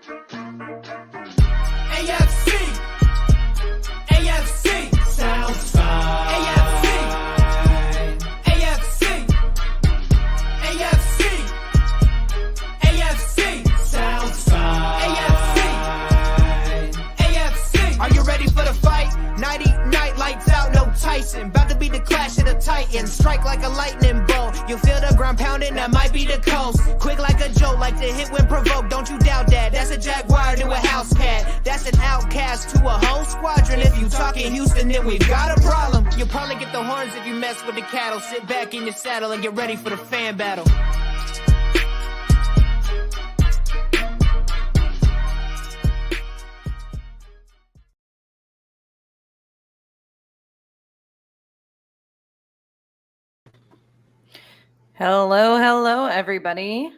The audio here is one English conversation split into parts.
AFC, AFC, Southside. AFC, AFC, AFC, AFC, Southside. AFC, AFC. Are you ready for the fight? Nighty night, lights out, no Tyson. About to be the clash of the Titans. Strike like a lightning bolt. You feel the ground pounding, that might be the coast. Quick like a joke, like the hit when provoked. Don't you doubt that. That's a Jaguar to a house cat. That's an outcast to a whole squadron. If you talking Houston, then we've got a problem. You'll probably get the horns if you mess with the cattle. Sit back in your saddle and get ready for the fan battle. Hello, everybody.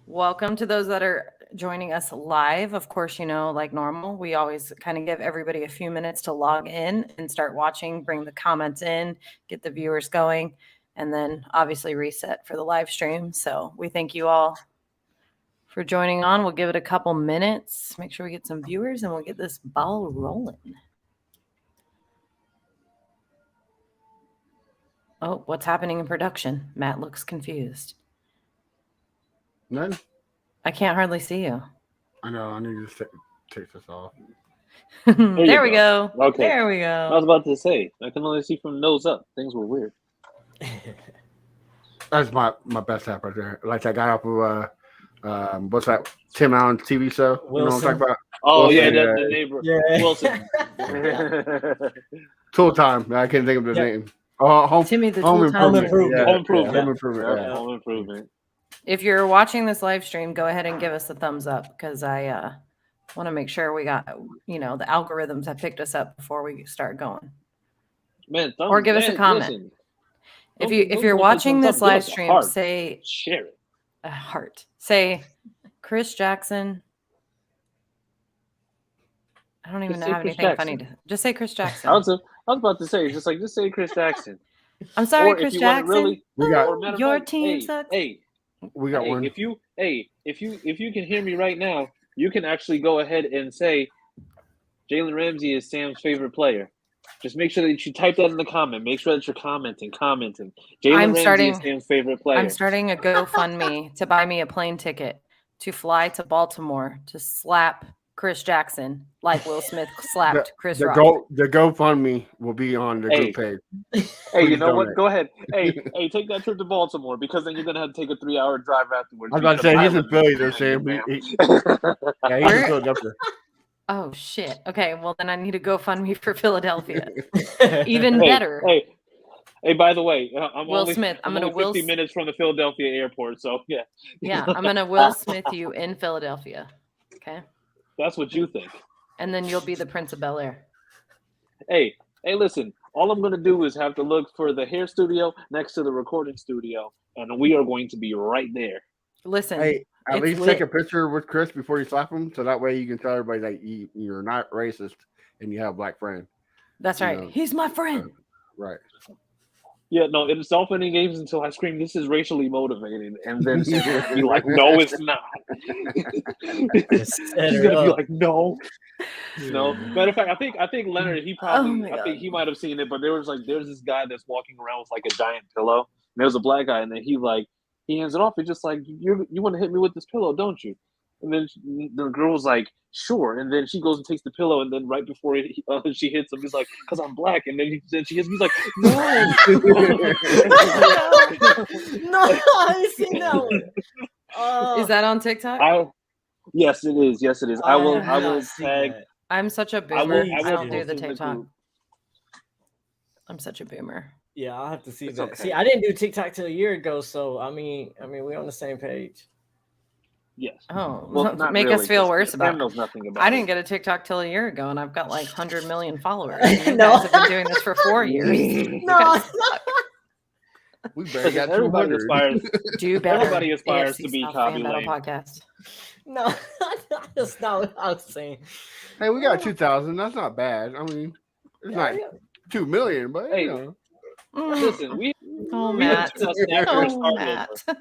Welcome to those that are joining us live. Of course, like normal, we always kind of give everybody a few minutes to log in and start watching, bring the comments in, get the viewers going, and then obviously reset for the live stream. So we thank you all for joining on. We'll give it a couple minutes, make sure we get some viewers, and we'll get this ball rolling. Oh, what's happening in production? Matt looks confused. None? I can't hardly see you. I know. I need to take this off. There we go. Okay. There we go. I was about to say, I can only see from nose up. Things were weird. That's my best app right there. Like that guy off of what's that Tim Allen TV show? Wilson. You know what I'm talking about? Oh, Wilson, yeah, the neighbor. Yeah. Wilson. Tool Time. I can't think of the name. Oh, Timmy the Home Tool Time. Improvement. Home Improvement. Home Improvement. Yeah, Yeah. Home Improvement. If you're watching this live stream, go ahead and give us a thumbs up because I want to make sure we got, the algorithms have picked us up before we start going. Man, Or give us a comment. Listen, If you're watching this live stream, say share it. a heart. Say Chris Jackson. I don't even Just know say have Chris anything Jackson. funny to just say Chris Jackson. I was about to say, just say Chris Jackson. I'm sorry, Or if Chris you want Jackson. really, We got- or matter of Your fact, team sucks. We got one. If you can hear me right now, you can actually go ahead and say Jalen Ramsey is Sam's favorite player. Just make sure that you type that in the comment. Make sure that you're commenting. Jalen Ramsey is Sam's favorite player. I'm starting a GoFundMe to buy me a plane ticket to fly to Baltimore to slap Chris Jackson like Will Smith slapped Chris Rock. The GoFundMe will be on the group page. Hey, you know what? donate. Go ahead. Hey, take that trip to Baltimore because then you're gonna have to take a 3-hour drive afterwards. I was about to say he's in Philly. They're saying yeah, he's in Philadelphia. Oh shit. Okay, well then I need a GoFundMe for Philadelphia. Even better. Hey, by the way, I'm Will only, Smith. I'm only gonna 50 minutes from the Philadelphia airport, so yeah. Yeah, I'm gonna Will Smith you in Philadelphia. Okay. That's what you think. And then you'll be the Prince of Bel-Air. Hey, listen. All I'm gonna do is have to look for the hair studio next to the recording studio, and we are going to be right there. Listen. Hey, at it's least lit. take a picture with Chris before you slap him, so that way you can tell everybody that you're not racist and you have a black friend. That's right. know. He's my friend. Right. Yeah, no, it's all fun and games until I scream, "This is racially motivated," and then she's gonna be like, "No, it's not." She's gonna be like, "No, no." Matter of fact, I think Leonard, he probably, I think he might have seen it, but there's this guy that's walking around with like a giant pillow. And there's a black guy, and then he hands it off. He's just like, "You want to hit me with this pillow, don't you?" And then the girl's like, "Sure." And then she goes and takes the pillow, and then right before she hits him, he's like, "Cause I'm black." And then she hits him. He's like, "No." No, I ain't seen that one. Is that on TikTok? Yes, it is. Yes, it is. I will tag. I'm such a I boomer. will- I don't do the post it in TikTok. group. I'm such a boomer. Yeah, I'll have to see It's that. okay. See, I didn't do TikTok till a year ago, so I mean, we're on the same page. Yes. Oh, Well, not make really, us feel 'cause worse Sam about it. knows nothing about I it. didn't get a TikTok till a year ago, and I've got like 100 million followers. And you No. guys have been doing this for 4 years. You No. guys suck. We barely got Everybody 200. aspires. Do better. Everybody aspires AFC to be South Copy Fan Battle Lane. Podcast. No, that's not what I was saying. Hey, we got 2,000. That's not bad. I mean, it's not 2 million, but Hey, you know. Mm. Listen, we Oh, we Matt. have 2,000 after it Oh, started Matt. over.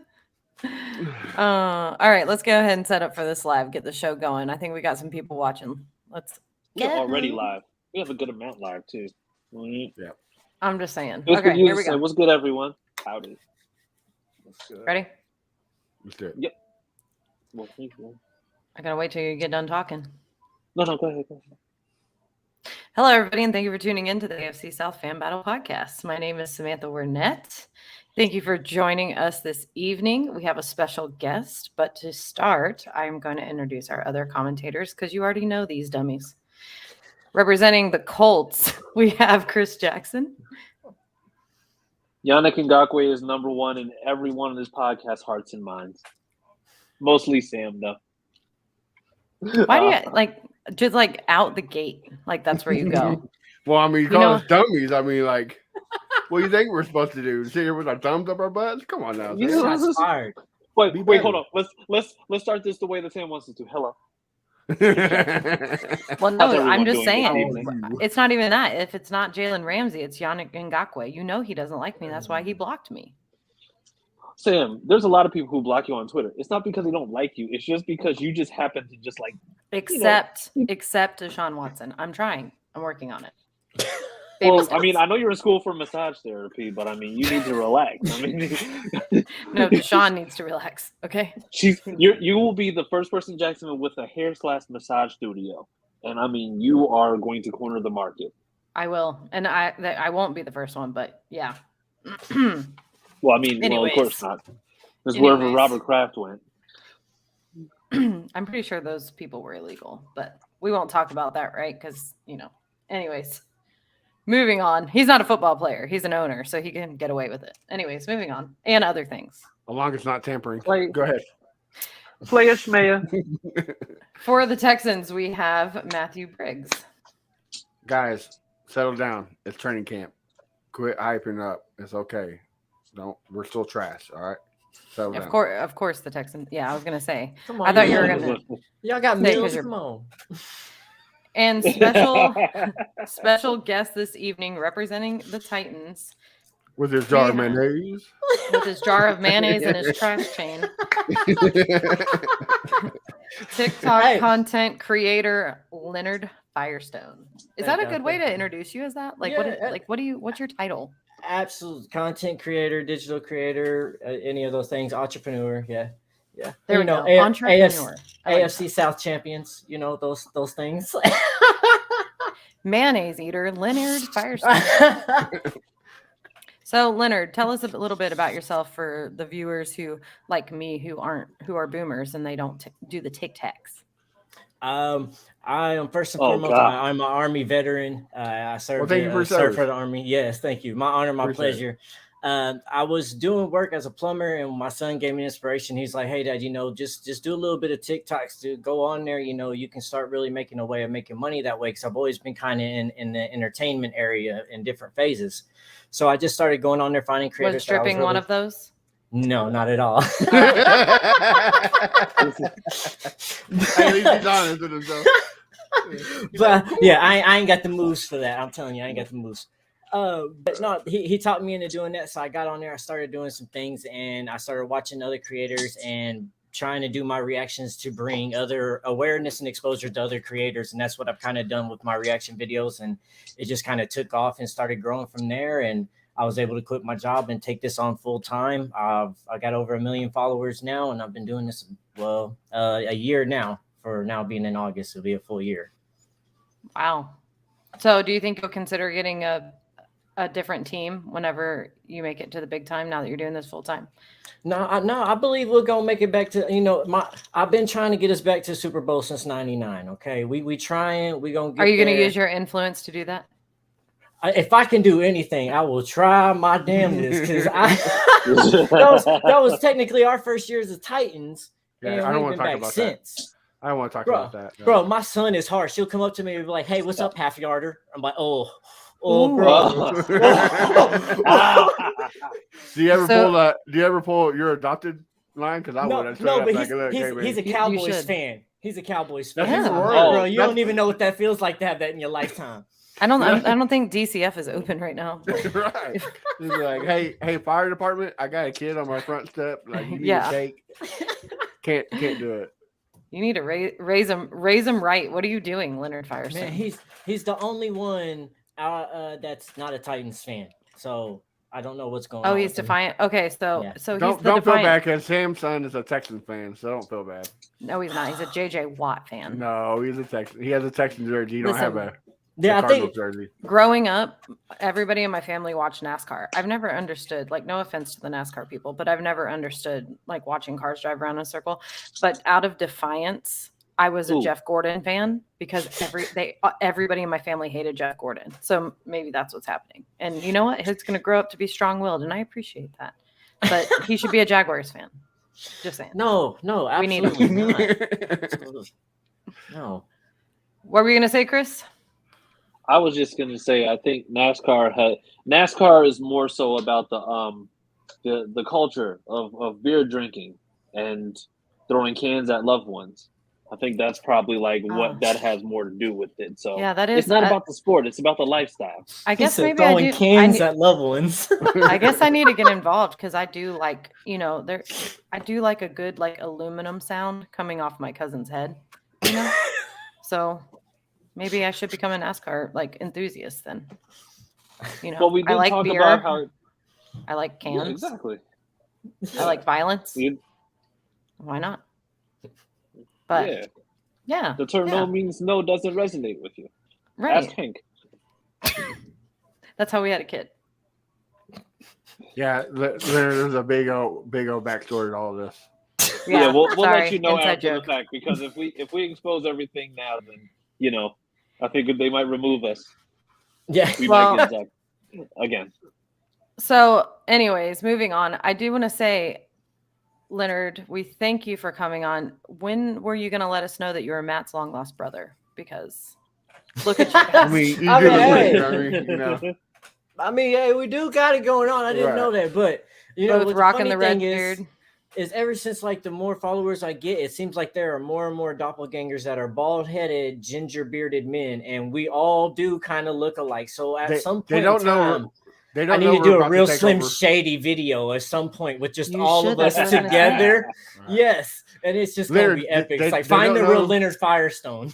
All right, let's go ahead and set up for this live. Get the show going. I think we got some people watching. Let's We're get already them. live. We have a good amount live too. I'm just saying. What's Okay, good, here we go. What's good, everyone? Howdy. What's good? Ready? Let's do it. Yep. Well, thank you. I gotta wait till you get done talking. No, go ahead. Hello, everybody, and thank you for tuning in to the AFC South Fan Battle Podcast. My name is Samantha Wernette. Thank you for joining us this evening. We have a special guest, but to start, I'm going to introduce our other commentators because you already know these dummies. Representing the Colts, we have Chris Jackson. Yannick Ngakoue is number one in every one of his podcast hearts and minds. Mostly Sam, though. Why do you just out the gate? Like that's where you go. Well, I mean, you You call know- us dummies. I mean, like, what do you think we're supposed to do? Sit here with our thumbs up our butts? Come on now. You Sam. know- Shots fired. Wait, Be better. hold on. Let's start this the way the Sam wants us to. Hello. Well, How's no, everyone I'm just doing this saying. evening? It's not even that. If it's not Jalen Ramsey, it's Yannick Ngakoue. You know he doesn't like me. That's why he blocked me. Sam, there's a lot of people who block you on Twitter. It's not because they don't like you. It's just because you just happen to just like. Except Deshaun Watson. I'm trying. I'm working on it. Well, Baby I mean, steps. I know you're in school for massage therapy, but I mean, you need to relax. I mean, No, Deshaun needs to relax. Okay. you will be the first person in Jacksonville with a hair/massage studio, and I mean, you are going to corner the market. I will. And I won't be the first one, but yeah. Well, I mean, Anyways. of course not. Because wherever Anyways. Robert Kraft went. I'm pretty sure those people were illegal, but we won't talk about that, right? Because, anyways, moving on. He's not a football player. He's an owner, so he can get away with it. Anyways, moving on. And other things. As long as it's not tampering. Play- Go ahead. Player Schmaya. For the Texans, we have Matthew Briggs. Guys, settle down. It's training camp. Quit hyping up. It's okay. We're still trash. All right. Settle down. Of course, the Texans. Yeah, I was gonna say. Come I thought you were gonna. Y'all got Say 'cause meals. you're- Come on. And special guest this evening, representing the Titans, With his jar of Yeah. mayonnaise. with his jar of mayonnaise and his trash can. TikTok Hey. content creator Leonard Firestone. Is that a Thank good God, way thank to you. introduce you as that? Like Yeah, what's your title? Absolute content creator, digital creator, any of those things, entrepreneur. Yeah. There You we know, go. Entrepreneur. I like AFC South champions. You know those things. that. Mayonnaise eater Leonard Firestone. So Leonard, tell us a little bit about yourself for the viewers who, like me, who are boomers and they don't do the Tic Tacs. I am first and Oh, foremost. God. I'm an Army veteran. I served, thank you for your served service. for the Army. Yes, thank you. My honor, my Appreciate it. pleasure. I was doing work as a plumber, and my son gave me inspiration. He's like, "Hey, Dad, just do a little bit of TikToks to go on there. You can start really making a way of making money that way." Because I've always been kind of in the entertainment area in different phases. So I just started going on there, finding creators. Was that I stripping one really- of those? No, not at all. At least he's honest with himself. But yeah, I ain't got the moves for that. I'm telling you, I ain't got the moves. But no, he taught me into doing that. So I got on there, I started doing some things, and I started watching other creators and trying to do my reactions to bring other awareness and exposure to other creators. And that's what I've kind of done with my reaction videos. And it just kind of took off and started growing from there. And I was able to quit my job and take this on full time. I got over 1 million followers now, and I've been doing this, a year now. For now being in August, it'll be a full year. Wow. So do you think you'll consider getting a different team whenever you make it to the big time now that you're doing this full time? No, I believe we're gonna make it back to I've been trying to get us back to Super Bowl since '99. Okay, we trying. We gonna. Get Are you going to there. use your influence to do that? If I can do anything, I will try my damnedest. Because that was technically our first year as the Titans, Yeah, and I don't we've want been to talk back about since. that. I don't want to talk Bro, about that. No. Bro, my son is harsh. She'll come up to me and be like, "Hey, what's up, half yarder?" I'm like, "Oh, Ooh. bro." Do you ever So- pull your adopted line? Because I would. I'd No, straight but up like, look, hey, he's a You Cowboys should. fan. He's a Cowboys That's fan. even Bro, worse. you That's- don't even know what that feels like to have that in your lifetime. I don't think DCF is open right now. Right. He's like, hey, fire department, I got a kid on my front step. Like, you need Yeah. to take. Can't do it. You need to raise him right. What are you doing, Leonard Firestone? Man, he's the only one that's not a Titans fan. So I don't know what's going on. Oh, he's with him. defiant. Okay, so Yeah. so he's Don't the feel defiant. bad because Sam's son is a Texan fan, so don't feel bad. No, he's not. He's a JJ Watt fan. No, he's a Texan. He has a Texan jersey. You don't have a Yeah, I Cardinals think jersey. Growing up, everybody in my family watched NASCAR. I've never understood, like, no offense to the NASCAR people, but I've never understood, like, watching cars drive around in a circle. But out of defiance, I was a Ooh. Jeff Gordon fan because everybody in my family hated Jeff Gordon. So maybe that's what's happening. And you know what? He's going to grow up to be strong-willed, and I appreciate that. But he should be a Jaguars fan. Just saying. no, We need absolutely not. Absolutely. No. What were you going to say, Chris? I was just gonna say, I think NASCAR is more so about the culture of beer drinking and throwing cans at loved ones. I think that's probably like what that has more to do with it. So Yeah, that is. it's not about the sport; it's about the lifestyle. I He guess said maybe I throwing do. cans at loved ones. I guess I need to get involved because I do like, I do like a good like aluminum sound coming off my cousin's head, you know? So maybe I should become a NASCAR like enthusiast then. You know, But we I did like talk beer. about how I like cans. yeah, exactly. I like violence. You- Why not? But yeah, the term yeah. "no" means no doesn't resonate with you. right. Ask Hank. That's how we had a kid. Yeah, there's a big old backstory to all this. Yeah, we'll sorry, let you know inside after joke. the fact because if we expose everything now, then I think they might remove us. Yeah. We Well- might get Zach again. So, anyways, moving on. I do want to say, Leonard, we thank you for coming on. When were you going to let us know that you were Matt's long lost brother? Because look at you I guys. mean, you I do mean, look hey. like, I mean, you know. I mean, hey, we do got it going on. I didn't Right. know that, but you know, Both what rocking funny the red thing beard. is ever since like the more followers I get, it seems like there are more and more doppelgangers that are bald-headed, ginger-bearded men, and we all do kind of look alike. So at some point, They don't in know. time, They I don't need know to we're do a about real take Slim over. Shady video at some point with just You all should, of us that's what I'm gonna say. together. Right. Yes, and it's just Leonard, gonna be epic. they- It's like they find the don't real know- Leonard Firestone.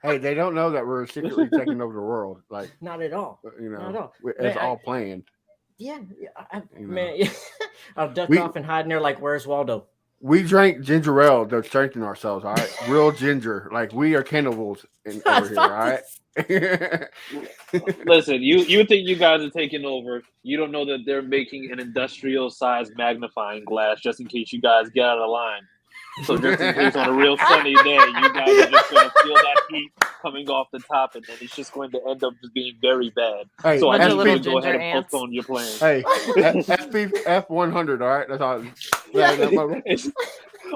Hey, they don't know that we're secretly taking over the world. Like, Not at all. you Not at know, all. it's Man, all planned. Yeah, You know. man. I'll duck We- off and hide in there like where's Waldo? We drank ginger ale to strengthen ourselves. All right, real ginger. Like we are cannibals over here. All right. Listen, you think you guys are taking over. You don't know that they're making an industrial sized magnifying glass just in case you guys get out of line. So just in case on a real sunny day, you guys are just going to feel that heat coming off the top, and then it's just going to end up just being very bad. Hey, So I Bunch need of you little to go ahead ginger and ants. postpone your plans. hey, F100. All right, that's all. It's-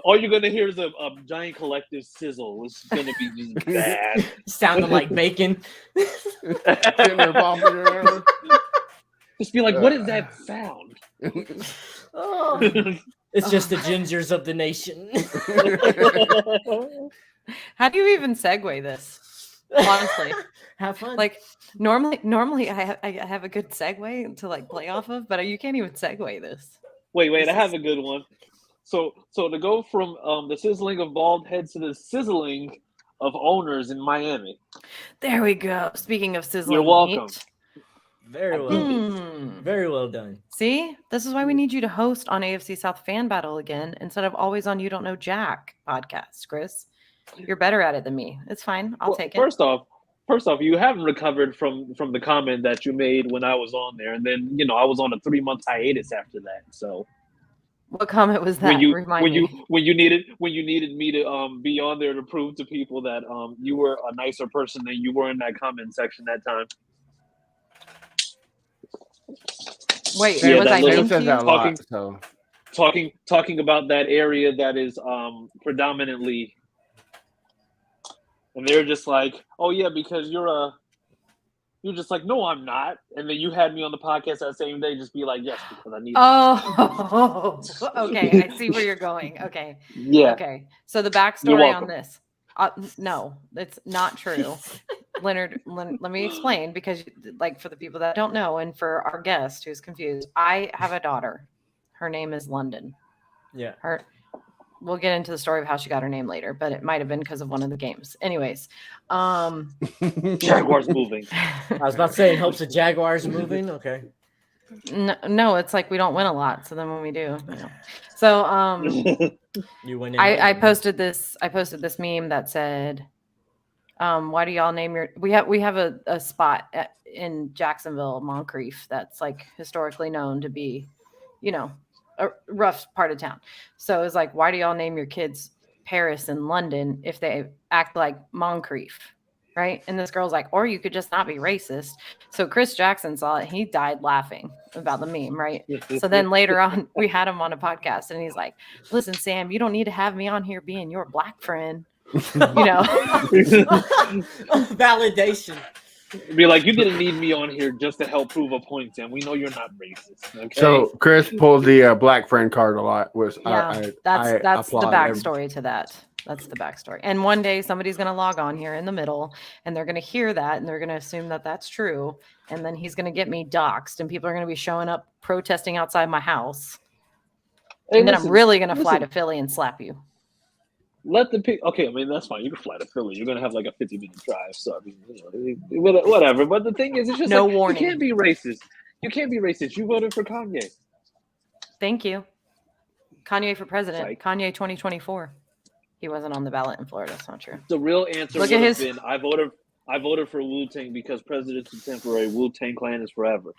all you're gonna hear is a giant collective sizzle. It's gonna be just bad. Sounding like bacon. Ginger popping around. Just be like, what is that sound? Oh, it's just the gingers of the nation. How do you even segue this? Honestly, Have fun. like normally I have a good segue to like play off of, but you can't even segue this. Wait, I have a good one. So to go from the sizzling of bald heads to the sizzling of owners in Miami. There we go. Speaking of sizzling, You're welcome. meat. very well. Very well done. See, this is why we need you to host on AFC South Fan Battle again instead of always on You Don't Know Jack podcast, Chris. You're better at it than me. It's fine. I'll Well, take it. First off, you haven't recovered from the comment that you made when I was on there, and then I was on a 3-month hiatus after that. So What comment was that? Remind me. when you needed me to be on there to prove to people that you were a nicer person than you were in that comment section that time. Wait, Yeah, was that I little- mean says to that you? a lot. So Talking about that area that is predominantly, and they're just like, oh yeah, because you're just like, no, I'm not. And then you had me on the podcast that same day, just be like, yes, because I need. Oh, okay. I see where you're going. Okay. Yeah. Okay. So the backstory welcome. on this. No, it's not true. Leonard, let me explain, because like for the people that don't know and for our guest who's confused, I have a daughter. Her name is London. Yeah. We'll get into the story of how she got her name later, but it might have been because of one of the games. Anyways, Jaguars moving. I was about to say, in hopes the Jaguars moving. Okay. no, it's like we don't win a lot. So then when we do, you know. So You win. I posted this meme that said, why do y'all name your we have a spot in Jacksonville, Moncrief, that's like historically known to be, you know, a rough part of town. So it's like, why do y'all name your kids Paris and London if they act like Moncrief? Right. And this girl's like, or you could just not be racist. So Chris Jackson saw it. He died laughing about the meme. Right. So then later on, we had him on a podcast and he's like, listen, Sam, you don't need to have me on here being your black friend. You know, validation. Be like, you didn't need me on here just to help prove a point, Sam. We know you're not racist. Okay? So Chris pulled the black friend card a lot. That's the backstory to that. That's the backstory. And one day somebody's going to log on here in the middle and they're going to hear that and they're going to assume that that's true. And then he's going to get me doxxed and people are going to be showing up protesting outside my house. And then I'm really going to fly to Philly and slap you. Let the pick. Okay, I mean that's fine. You can fly to Philly. You're gonna have like a 50-minute drive, so I mean, you know, whatever. But the thing is, it's just no like, warning. You can't be racist. You can't be racist. You voted for Kanye. Thank you, Kanye for president. Like, Kanye 2024. He wasn't on the ballot in Florida. That's not true. The real answer would have been, I voted for Wu-Tang because presidents are temporary. Wu-Tang Clan is forever.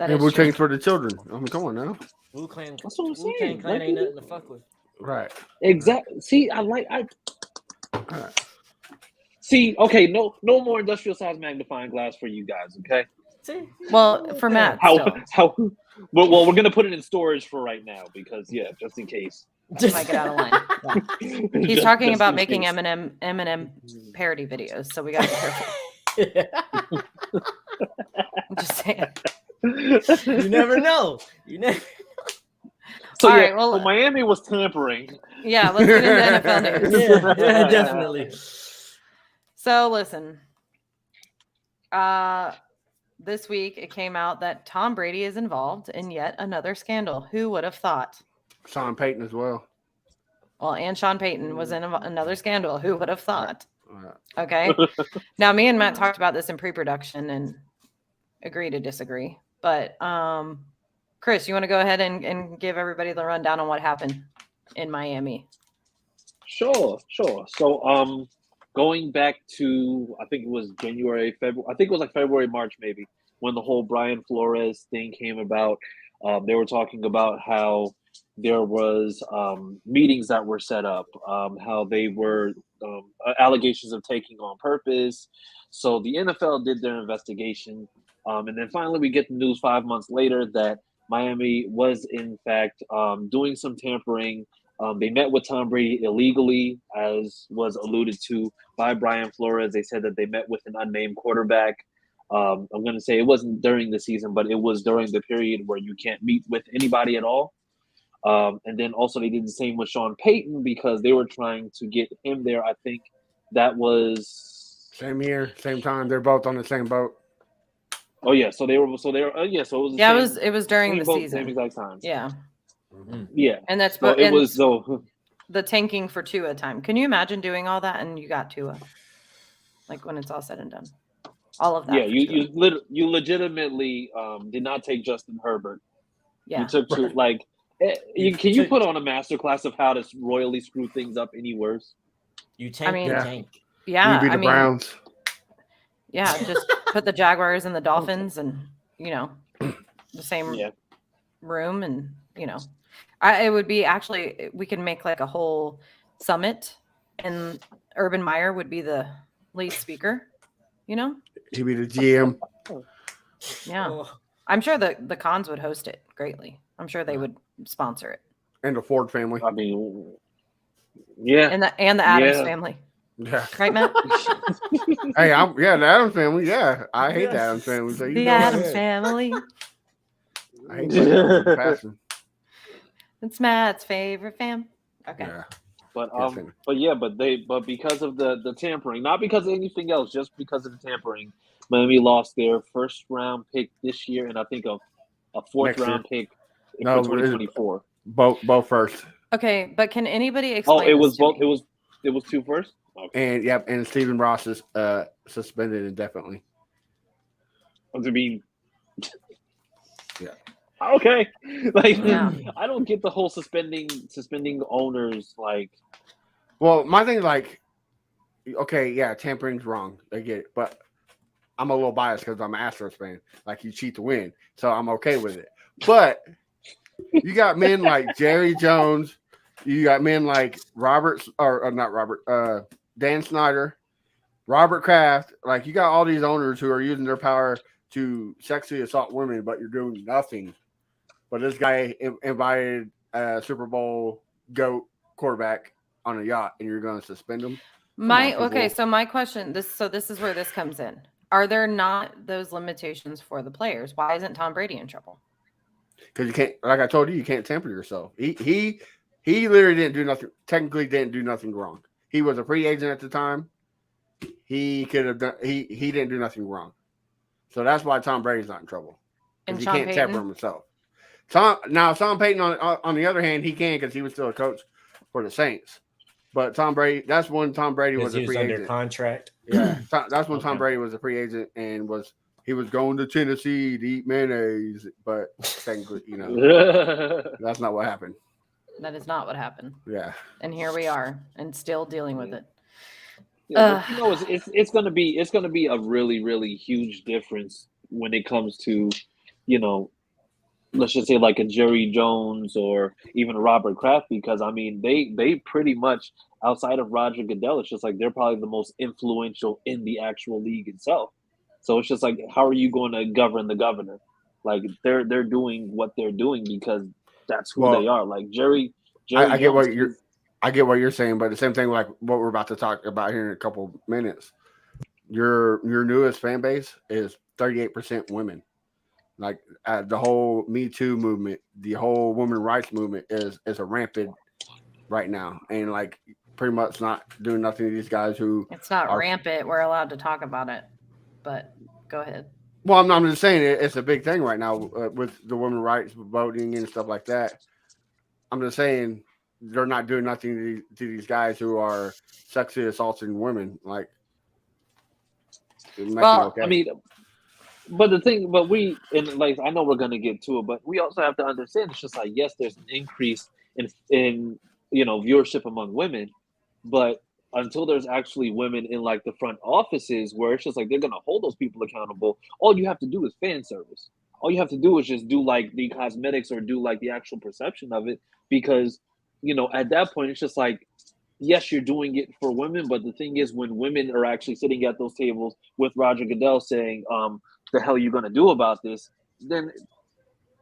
Wu-Tang's for the children. I mean, come on now. Wu-Tang. That's what I'm saying. Wu-Tang Clan ain't nothing to fuck with. Right. Exactly. See, See, okay, no more industrial size magnifying glass for you guys, okay? See? Well, for Matt. Well, we're gonna put it in storage for right now because just in case. Just might get out of line. Yeah. He's talking about making Eminem parody videos, so we got to be careful. I'm just saying. You never know. So, all right, well, Miami was tampering. Yeah, let's get into NFL news. Yeah, definitely. So listen, this week it came out that Tom Brady is involved in yet another scandal. Who would have thought? Sean Payton as well. Well, and Sean Payton was in another scandal. Who would have thought? Okay. Now, me and Matt talked about this in pre-production and agree to disagree. But Chris, you want to go ahead and give everybody the rundown on what happened in Miami? Sure. So, going back to, I think it was January, February. I think it was like February, March, maybe, when the whole Brian Flores thing came about. They were talking about how there was meetings that were set up, how they were allegations of taking on purpose. So the NFL did their investigation. And then finally we get the news 5 months later that Miami was in fact doing some tampering. They met with Tom Brady illegally, as was alluded to by Brian Flores. They said that they met with an unnamed quarterback. I'm going to say it wasn't during the season, but it was during the period where you can't meet with anybody at all. And then also they did the same with Sean Payton because they were trying to get him there. I think that was same year, same time. They're both on the same boat. Oh yeah, so they were. So it was. It was during the season. Same exact time. Yeah. Yeah. And that's so it was the tanking for Tua time. Can you imagine doing all that and you got Tua? Like when it's all said and done. All of that. Yeah, you legitimately did not take Justin Herbert. Yeah. You took to like. Can you put on a masterclass of how to royally screw things up any worse? You tank the tank. Yeah, you beat the Browns. Yeah, just put the Jaguars and the Dolphins and, the same room. And, it would be actually, we could make like a whole summit and Urban Meyer would be the lead speaker, He'd be the GM. Yeah. I'm sure the Cons would host it greatly. I'm sure they would sponsor it. And the Ford family. I mean, yeah. And the Adams family. Yeah. Right, Matt? Hey, the Adams family. Yeah. I hate the Adams family. So the Adams family. I hate that passion. It's Matt's favorite fam. Okay. But Can't stand it. but because of the tampering, not because of anything else, just because of the tampering, Miami lost their first round pick this year, and I think a fourth Next year. round pick No, for 2024. Both first. Okay, but can anybody Oh, explain? it this was to both. me? It was two first. Okay. And yep, and Stephen Ross is suspended indefinitely. I mean, Yeah. Okay, like Yeah. I don't get the whole suspending owners. Like, Well, my thing is like, okay, yeah, tampering's wrong. I get it, but I'm a little biased because I'm an Astros fan. Like, you cheat to win, so I'm okay with it. But you got men like Jerry Jones, you got men like Dan Snyder, Robert Kraft. Like, you got all these owners who are using their power to sexually assault women, but you're doing nothing. But this guy invited a Super Bowl GOAT quarterback on a yacht, and you're going to suspend him? So my question, this is where this comes in. Are there not those limitations for the players? Why isn't Tom Brady in trouble? Because you can't, like I told you can't tamper yourself. He literally didn't do nothing. Technically, didn't do nothing wrong. He was a free agent at the time. He could have done. He didn't do nothing wrong. So that's why Tom Brady's not in trouble. And He Sean can't tamper Payton? himself. Sean Payton on the other hand, he can because he was still a coach for the Saints. But Tom Brady, that's when Tom Brady was a free under agent. Contract. Yeah, that's when Tom Okay. Brady was a free agent and he was going to Tennessee to eat mayonnaise. But technically, that's not what happened. That is not what happened. Yeah. And here we are, and still dealing with it. yeah, but, it's gonna be a really, really huge difference when it comes to, let's just say like a Jerry Jones or even a Robert Kraft, because I mean they pretty much, outside of Roger Goodell, it's just like they're probably the most influential in the actual league itself. So it's just like, how are you going to govern the governor? Like they're doing what they're doing because that's who they are. Like Jerry I get Jones, what you're saying, but the same thing like what we're about to talk about here in a couple minutes. Your newest fan base is 38% women. Like the whole Me Too movement, the whole women rights movement is a rampant right now, and like pretty much not doing nothing to these guys who. It's not rampant. We're allowed to talk about it, but go ahead. Well, I'm just saying it's a big thing right now with the women's rights voting and stuff like that. I'm just saying they're not doing nothing to these guys who are sexually assaulting women. Like, I mean, but I know we're gonna get to it, but we also have to understand it's just like, yes, there's an increase in viewership among women, but until there's actually women in like the front offices where it's just like they're gonna hold those people accountable, all you have to do is fan service. All you have to do is just do like the cosmetics or do like the actual perception of it, because at that point it's just like, yes, you're doing it for women, but the thing is, when women are actually sitting at those tables with Roger Goodell saying, the hell are you going to do about this? Then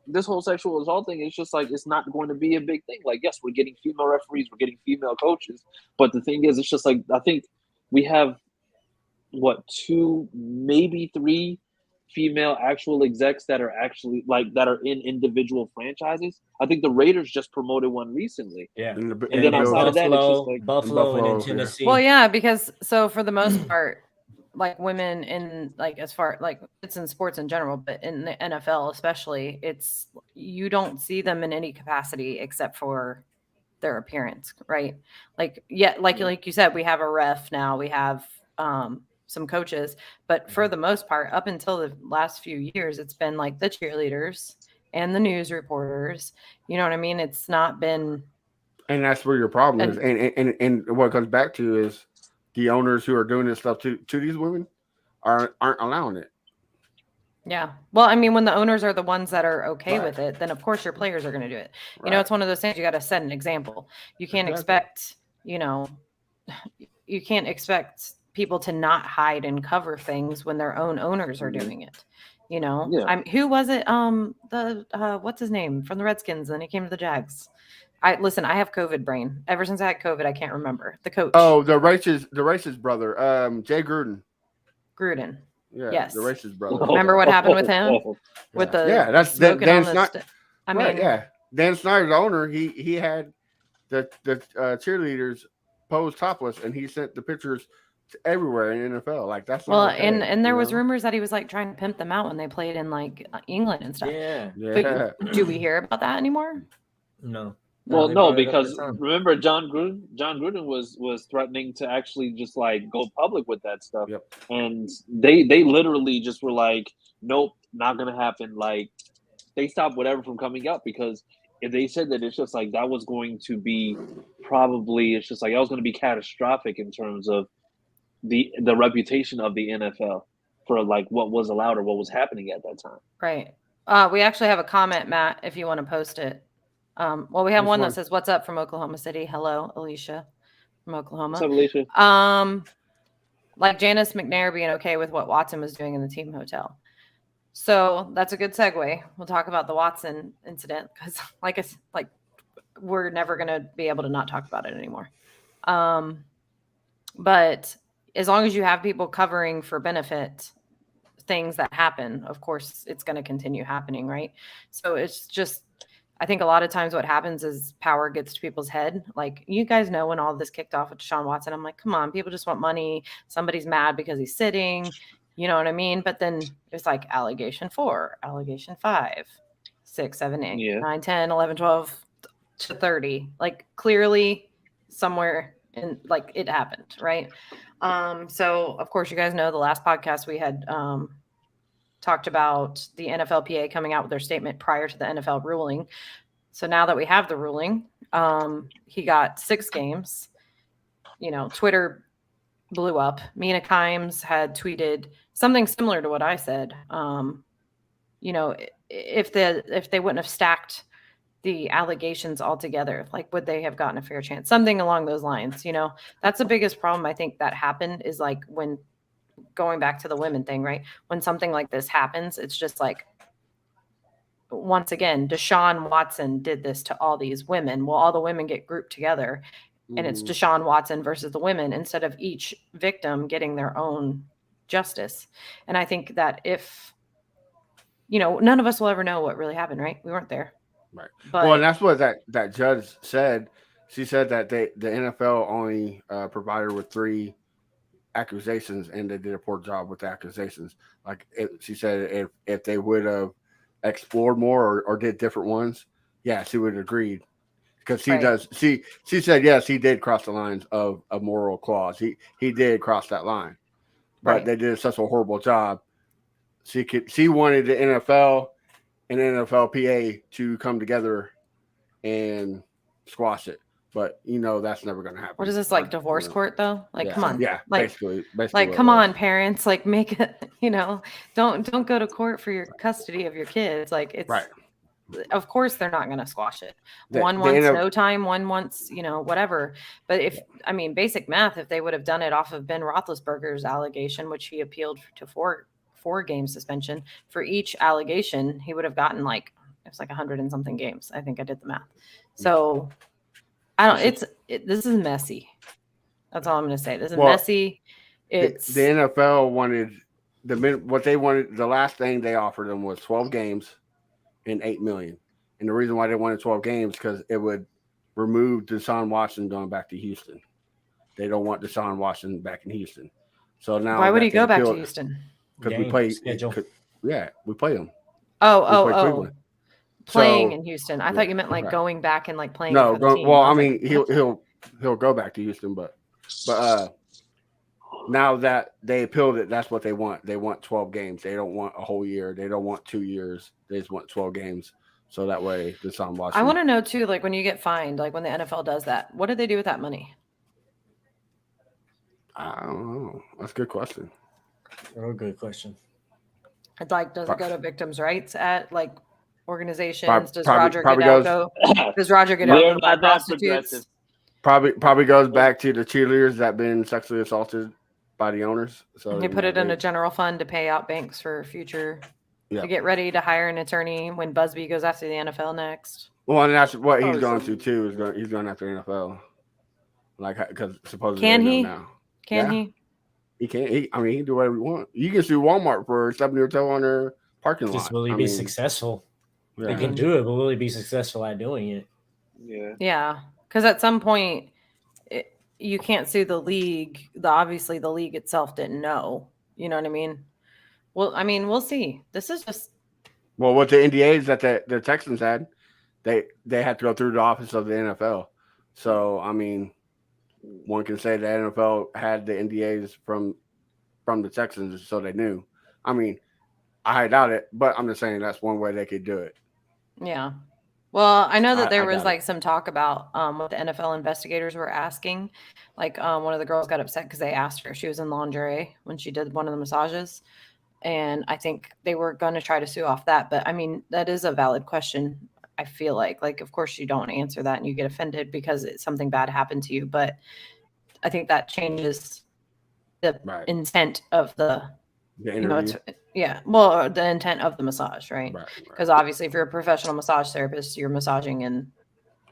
this whole sexual assault thing is just like, it's not going to be a big thing. Like, yes, we're getting female referees, we're getting female coaches, but the thing is, it's just like, I think we have, 2, maybe 3 female actual execs that are actually that are in individual franchises. I think the Raiders just promoted one recently. Yeah. and then outside of that, it's just like Buffalo and Buffalo, in Tennessee. Well, yeah, because so for the most part, like women in like as far like it's in sports in general, but in the NFL especially, it's you don't see them in any capacity except for their appearance, right? Like like you said, we have a ref now, we have some coaches, but for the most part, up until the last few years, it's been like the cheerleaders and the news reporters. You know what I mean? It's not been. And that's where your problem is. And what it comes back to is the owners who are doing this stuff to these women aren't allowing it. Yeah. Well, I mean, when the owners are the ones that are okay Right. with it, then of course your players are going to do it. Right. It's one of those things you got to set an example. You can't expect, you can't expect people to not hide and cover things when their own owners are doing it. Yeah. Who was it? What's his name from the Redskins? Then he came to the Jags. I have COVID brain. Ever since I had COVID, I can't remember the coach. Oh, the racist brother, Jay Gruden. Gruden. Yeah, Yes. the racist brother. Remember what happened with him? That's Dan smoking on Snyder. the Dan Snyder, the owner. He had the cheerleaders posed topless, and he sent the pictures to everywhere in NFL. Like that's not Well, okay, and there you was know? rumors that he was like trying to pimp them out when they played in like England and stuff. Yeah. Yeah, But do we hear about that anymore? No. Well, they no, brought it up because this time. remember John Gruden was threatening to actually just like go public with that stuff, Yep. and they literally just were like, nope, not gonna happen. Like they stopped whatever from coming up because if they said that, it's just like that was going to be probably it's just like that was going to be catastrophic in terms of the reputation of the NFL for like what was allowed or what was happening at that time. Right. We actually have a comment, Matt, if you want to post it. Well, we have Which one one? that says, "What's up from Oklahoma City?" Hello, Alicia from What's Oklahoma. up, Alicia? Like Janice McNair being okay with what Watson was doing in the team hotel. So that's a good segue. We'll talk about the Watson incident because, like we're never going to be able to not talk about it anymore. But as long as you have people covering for benefit things that happen, of course, it's going to continue happening, right? So it's just, I think a lot of times what happens is power gets to people's head. Like, you guys know when all this kicked off with Deshaun Watson, I'm like, come on, people just want money. Somebody's mad because he's sitting. You know what I mean? But then it's like allegation 4, allegation 5, 6, 7, 8, Yeah. 9, 10, 11, 12 to 30. Like, clearly somewhere in, like, it happened, right? So of course you guys know the last podcast we had talked about the NFLPA coming out with their statement prior to the NFL ruling. So now that we have the ruling, he got 6 games. You know, Twitter blew up. Mina Kimes had tweeted something similar to what I said. You know, if they wouldn't have stacked the allegations altogether, like, would they have gotten a fair chance? Something along those lines. You know, that's the biggest problem I think that happened is, like, when going back to the women thing, right? When something like this happens, it's just like, once again, Deshaun Watson did this to all these women. Well, all the women get grouped together and it's Deshaun Watson versus the women instead of each victim getting their own justice. And I think that if, you know, none of us will ever know what really happened, right? We weren't there. Right. But Well, and that's what that judge said. She said that the NFL only provided with 3 accusations, and they did a poor job with the accusations. Like, she said, if they would have explored more or did different ones, yeah, she would have agreed. Because she does. She said yes, he did cross the lines of a moral clause. He did cross that line, but they did such a horrible job. She wanted the NFL and NFLPA to come together and squash it. But, you know, that's never going to happen. what is this, like, divorce court though? Like, yeah. come on. Yeah, Like, basically like, come on, parents, like, make it, you know, don't go to court for your custody of your kids. Like, it's right. Of course they're not going to squash it. The One wants no time, one wants, you know, whatever. But if, I mean, basic math, if they would have done it off of Ben Roethlisberger's allegation, which he appealed to 4-game suspension, for each allegation, he would have gotten, like, it was like 100 and something games. I think I did the math. So I don't, this is messy. That's all I'm going to say. This is messy. It's the NFL wanted what they wanted. The last thing they offered them was 12 games and $8 million. And the reason why they wanted 12 games because it would remove Deshaun Watson going back to Houston. They don't want Deshaun Watson back in Houston. So now why would he go back to Houston? Because we play schedule. Yeah, we play them. Oh. Playing So, in Houston. I thought you meant like going back and like playing. No, for the team. well, I mean, he'll go back to Houston, but now that they appealed it, that's what they want. They want 12 games. They don't want a whole year. They don't want 2 years. They just want 12 games. So that way, Deshaun Watson. I want to know too, like, when you get fined, like when the NFL does that, what do they do with that money? I don't know. That's a good question. Oh, good question. It's like, does it go to victims' rights at like organizations? Does probably Roger Goodell go? Does Roger Goodell They're go buy not that prostitutes? progressive. Probably goes back to the cheerleaders that been sexually assaulted by the owners. So They put it in a general fund to pay out banks for future. Yeah. To get ready to hire an attorney when Busby goes after the NFL next. Well, and that's what he's going to too. He's going after the NFL, like, because supposedly Can he? Now. Can he? He can't. He can do whatever he wants. You can sue Walmart for stubbing your toe on their parking lot. Just will he be successful? Yeah. They can do it, but will he be successful at doing it? Yeah. Yeah. Because at some point, you can't sue the league. Obviously, the league itself didn't know. You know what I mean? Well, I mean, we'll see. This is just Well, what the NDAs that the Texans had, they had to go through the office of the NFL. So I mean, one can say the NFL had the NDAs from the Texans, so they knew. I mean, I doubt it, but I'm just saying that's one way they could do it. yeah. Well, I know that there I was doubt like some talk about what the NFL investigators were asking. Like one of the girls got upset because they asked her. She was in lingerie when she did one of the massages. And I think they were going to try to sue off that. But I mean, that is a valid question. I feel like, of course you don't answer that and you get offended because something bad happened to you. But I think that changes the intent of the interview. Well, the intent of the massage, right? Because Right. obviously if you're a professional massage therapist, you're massaging and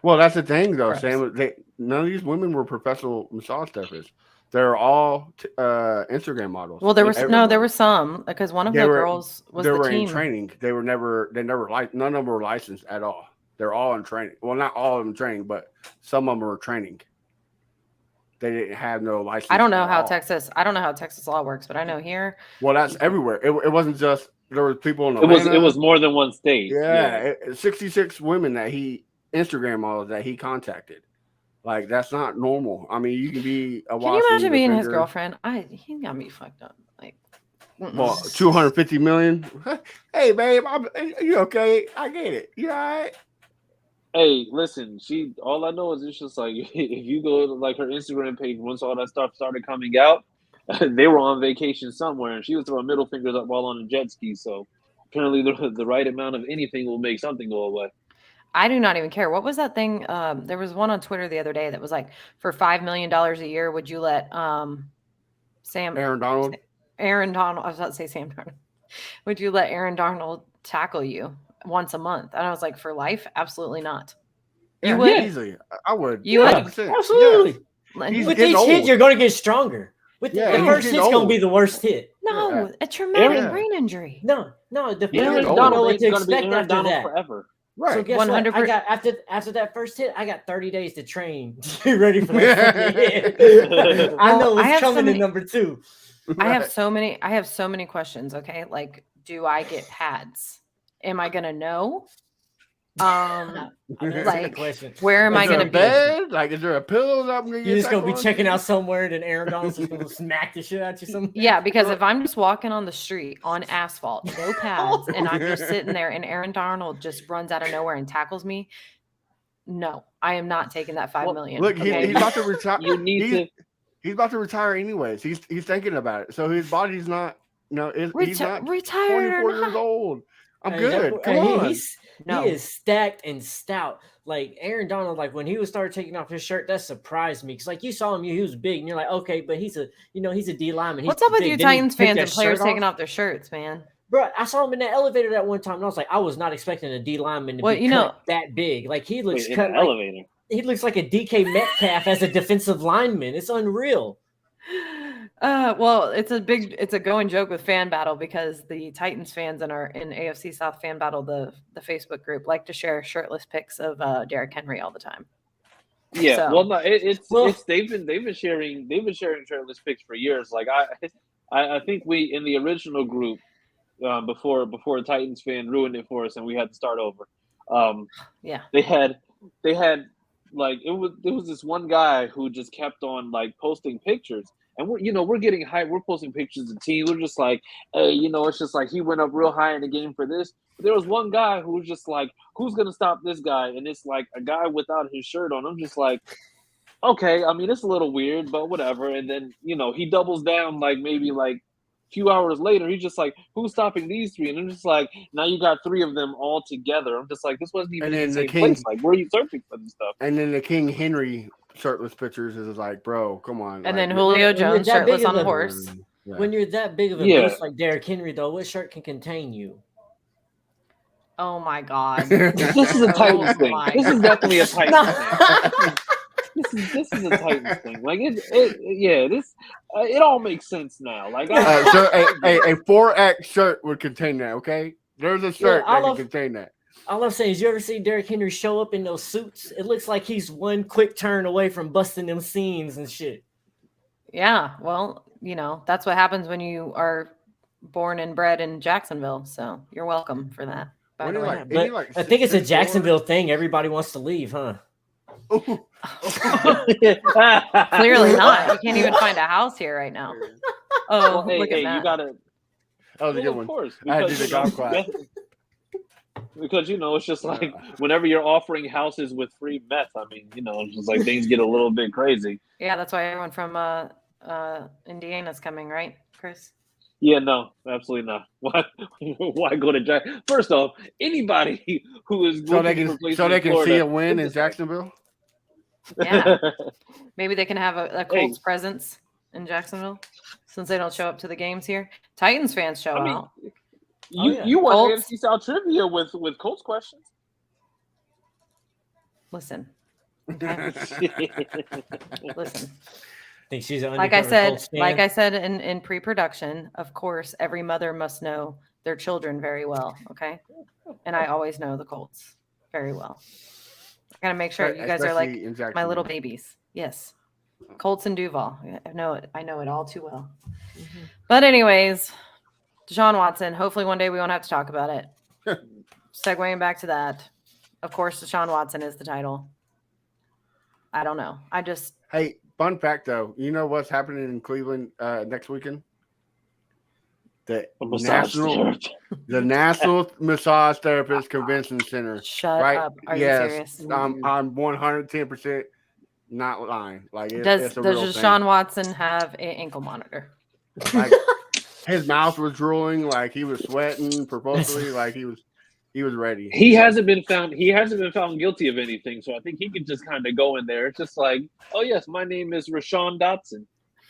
Well, that's the thing, though, Gross. Sam. None of these women were professional massage therapists. They're all Instagram models. well, there were some because one of the girls was they the were team. in training. They never none of them were licensed at all. They're all in training. Well, not all of them training, but some of them were training. They didn't have no license. I don't know how all. Texas law works, but I know here. Well, that's everywhere. It wasn't just there were people in It Atlanta. was more than one state. Yeah, 66 women that Instagram models that he contacted. Like that's not normal. I mean, you can be a. Can you imagine being his girlfriend? He got me fucked up. Like, well, 250 million. Hey, babe, you okay? I get it. You all right? Hey, listen. All I know is it's just like if you go to like her Instagram page, once all that stuff started coming out, they were on vacation somewhere, and she was throwing middle fingers up while on a jet ski. So apparently, the right amount of anything will make something go away. I do not even care. What was that thing? There was one on Twitter the other day that was like, for $5 million a year, would you let Aaron Donald? Aaron Donald, I was about to say Sam Darnold. Would you let Aaron Donald tackle you once a month? And I was like, for life? Absolutely not. You would? Easily. I would. You would? Absolutely. Yeah. With each hit, you're going to get stronger. The first hit's going to be the worst hit. No, a traumatic brain injury. No, the Aaron Donald is going to be Aaron Donald forever. Right. So guess 100%. What? I got after that first hit, I got 30 days to train to get ready for that second hit. I know it's coming in number 2. I have so many questions. Okay, like, do I get pads? Am I gonna know? Like, where am I gonna be? Like, is there a pillow that I'm gonna get? You're just gonna be checking out somewhere, and then Aaron Donald's just gonna smack the shit out you. Somewhere. Yeah, because if I'm just walking on the street on asphalt, no pads, and I'm just sitting there, and Aaron Donald just runs out of nowhere and tackles me, no, I am not taking that $5 million. Look, he's about to retire. You need He's about to retire anyways. He's thinking about it, so his body's not. He's not retired 24 years old. I'm good. Come on. He is stacked and stout. Like Aaron Donald, like when he was started taking off his shirt, that surprised me. Cause like you saw him, he was big, and you're like, okay, but he's a D lineman. What's up with you Titans fans and players taking off their shirts, man? Bro, I saw him in the elevator that one time, and I was like, I was not expecting a D lineman to be cut that big. Like he looks cut. Elevator. He looks like a DK Metcalf as a defensive lineman. It's unreal. Well, it's a going joke with Fan Battle because the Titans fans in AFC South Fan Battle, the Facebook group, like to share shirtless pics of Derrick Henry all the time. Yeah, so. Well, no, it's they've been sharing shirtless pics for years. Like I think we in the original group before a Titans fan ruined it for us and we had to start over. Yeah, they had like it was this one guy who just kept on like posting pictures. And we're getting hyped. We're posting pictures of the team. We're just like, hey, it's just like he went up real high in the game for this. But there was one guy who was just like, who's gonna stop this guy? And it's like a guy without his shirt on. I'm just like, okay. I mean, it's a little weird, but whatever. And then he doubles down like maybe like a few hours later. He's just like, who's stopping these 3? And I'm just like, now you got 3 of them all together. I'm just like, this wasn't even in the same place. Like, where are you searching for this stuff? And then the King Henry shirtless pictures is like, bro, come on. And then Julio Jones shirtless on a horse. Yeah. When you're that big of a beast like Derrick Henry, though, what shirt can contain you? Oh my God! This is a Titans thing. This is definitely a Titans thing. This is a Titans thing. Like it all makes sense now. Like so a 4X shirt would contain that. Okay, there's a shirt that can contain that. All I'm saying is, you ever see Derrick Henry show up in those suits? It looks like he's one quick turn away from busting them seams and shit. Yeah, well, that's what happens when you are born and bred in Jacksonville. So you're welcome for that. By the way. But I think it's a Jacksonville thing. Everybody wants to leave, huh? Clearly not. You can't even find a house here right now. Oh, Well, look at that. you gotta. That was a Well, good of one. course, I had to because, do the golf class. Because it's just like whenever you're offering houses with free meth, I mean, it's just like things get a little bit crazy. Yeah, that's why everyone from Indiana's coming, right, Chris? Yeah, no, absolutely not. Why go to Jack? First off, anybody who is So they looking for can places so they in can Florida, see a win in it's just like- Jacksonville. Yeah. Maybe they can have a Hey. Colts presence in Jacksonville since they don't show up to the games here. Titans fans show I mean, out. you won Colts. AFC South trivia with Colts questions. Listen, listen. Think she's an Like I undercover said, Colts fan? like I said in pre-production, of course, every mother must know their children very well. Okay, and I always know the Colts very well. I gotta make sure you guys are like Especially in my little Jacksonville. babies. Yes, Colts and Duval. I know it. I know it all too well. But anyways, Deshaun Watson. Hopefully one day we won't have to talk about it. Segueing back to that, of course, Deshaun Watson is the title. I don't know. I just Hey, fun fact though, you know what's happening in Cleveland next weekend? The National Massage Therapist Convention Center. shut Right? up. Are Yes, you serious? I'm 110% not lying. Like Does it's a real Deshaun thing. Watson have an ankle monitor? Like, his mouth was drooling, like he was sweating profusely, like he was ready. He hasn't been found guilty of anything, so I think he could just kind of go in there. It's just like, oh yes, my name is Rashawn Dotson.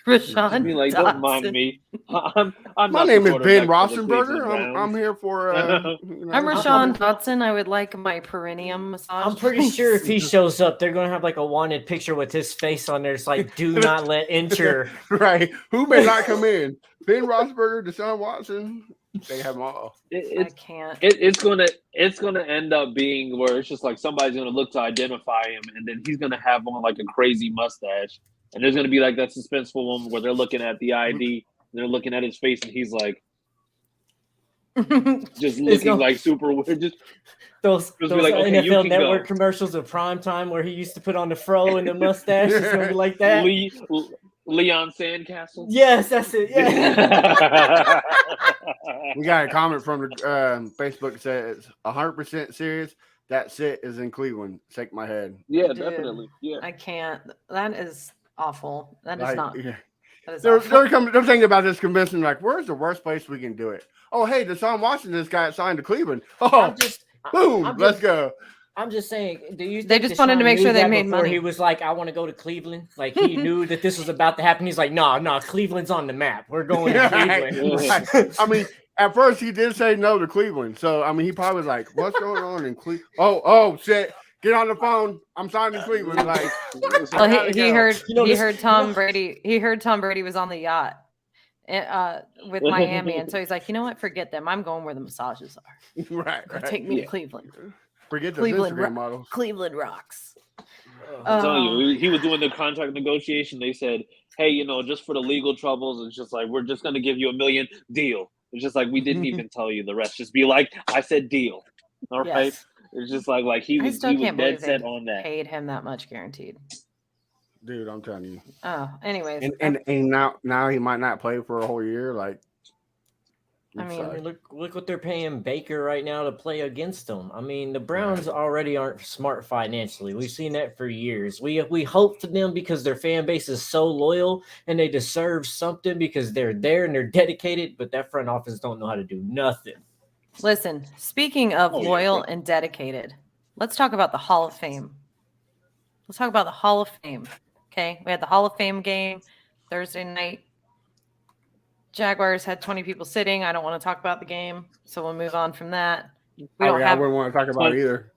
Rashawn Be like, don't mind Dotson. me. I'm My not name the is Ben quarterback for the Roethlisberger. Cleveland I'm Browns. here for. I'm Rashawn Dotson. I would like my perineum massage. I'm pretty sure if he shows up, they're gonna have like a wanted picture with his face on there. It's like, do not let enter. Right. Who may not come in? Ben Roethlisberger, Deshaun Watson. They have them all. I can't. It's gonna end up being where it's just like somebody's gonna look to identify him, and then he's gonna have on like a crazy mustache, and there's gonna be like that suspenseful moment where they're looking at the ID, and they're looking at his face, and he's like just looking like super weird. Just Those be like, okay, you NFL can Network go. commercials of prime time where he used to put on the fro and the mustache. It's gonna be like that. Leon Sandcastle. Yes, that's it. Yeah. We got a comment from the Facebook that says 100% serious. That sit is in Cleveland. Shake my head. Yeah, Dude. definitely. Yeah. I can't. That is awful. That is Like, not. yeah. That is They're, awful. they're thinking about this convention like, where's the worst place we can do it? Oh, hey, Deshaun Watson just got signed to Cleveland. Oh, boom, let's go. I'm just saying. Do you? They think just wanted to Deshaun make knew sure they that made before money. He was like, I want to go to Cleveland. Like he knew that this was about to happen. He's like, no, Cleveland's on the map. We're going to Right, Cleveland. right. I mean, at first he did say no to Cleveland. So, I mean, he probably was like, what's going on in Cleveland? Oh, shit. Get on the phone. I'm signing Cleveland. Like, Well, gotta he go. heard. You know, he this- heard Tom Brady. He heard Tom Brady was on the yacht, with Miami, and so he's like, you know what? Forget them. I'm going where the massages are. right. Take me Yeah. to Cleveland. Forget the Cleveland Instagram models. Cleveland rocks. I'm telling Oh. you, he was doing the contract negotiation. They said, hey, just for the legal troubles, it's just like, we're just going to give you $1 million deal. It's just like, we didn't even tell you the rest. Just be like, I said deal. All right. Yes. It's just like he I was still dead can't believe set they on that. paid him that much guaranteed. Dude, I'm telling you. Oh, anyways. And now he might not play for a whole year. Like, I mean, I mean, look what they're paying Baker right now to play against them. I mean, the Browns already aren't smart financially. We've seen that for years. We hope for them because their fan base is so loyal and they deserve something because they're there and they're dedicated. But that front office don't know how to do nothing. listen, speaking of Oh, yeah. loyal and dedicated, let's talk about the Hall of Fame. Let's talk about the Hall of Fame. Okay. We had the Hall of Fame game Thursday night. Jaguars had 20 people sitting. I don't want to talk about the game, so we'll move on from that. We don't I have. wouldn't want to talk about it either.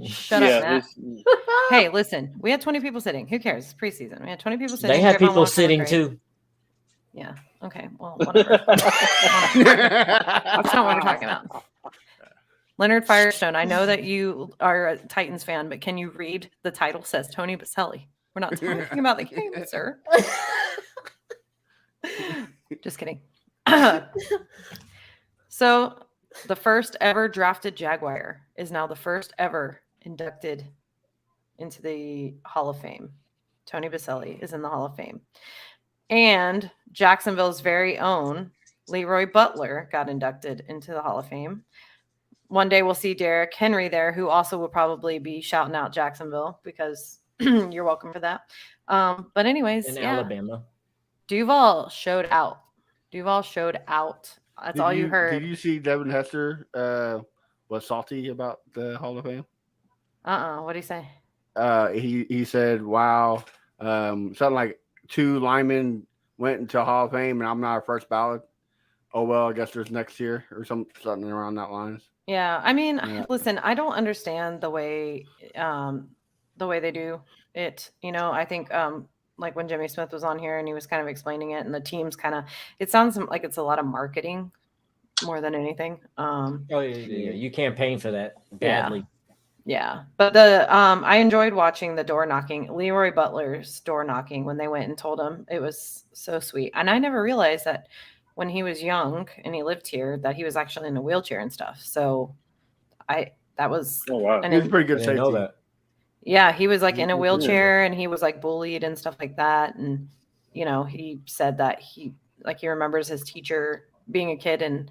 Shut up, Matt. Hey, listen, we had 20 people sitting. Who cares? It's preseason. We had 20 people sitting. They have Trayvon people Walker was sitting great. too. Yeah. Okay. Well, whatever. That's not what we're talking about. Leonard Firestone, I know that you are a Titans fan, but can you read the title says Tony Baselli? We're not talking about the game, sir. Just kidding. So the first ever drafted Jaguar is now the first ever inducted into the Hall of Fame. Tony Baselli is in the Hall of Fame. And Jacksonville's very own Leroy Butler got inducted into the Hall of Fame. One day we'll see Derrick Henry there, who also will probably be shouting out Jacksonville because you're welcome for that. But anyways, In yeah, Alabama. Duval showed out. That's all you heard. Did you see Devin Hester was salty about the Hall of Fame? What'd he say? He said, "Wow, something like 2 linemen went into Hall of Fame, and I'm not a first ballot. Oh well, I guess there's next year or something around that lines." Yeah, I mean, Yeah. listen, I don't understand the way they do it. I think like when Jimmy Smith was on here and he was kind of explaining it, and the teams it sounds like it's a lot of marketing more than anything. Oh yeah, you campaign for that badly. Yeah, but I enjoyed watching the door knocking, Leroy Butler's door knocking when they went and told him. It was so sweet, and I never realized that when he was young and he lived here that he was actually in a wheelchair and stuff. So that was Oh wow. He was pretty good I didn't know safety. that. Yeah, he was like in a Yeah. wheelchair and he was like bullied and stuff like that. And, he said that he remembers his teacher being a kid and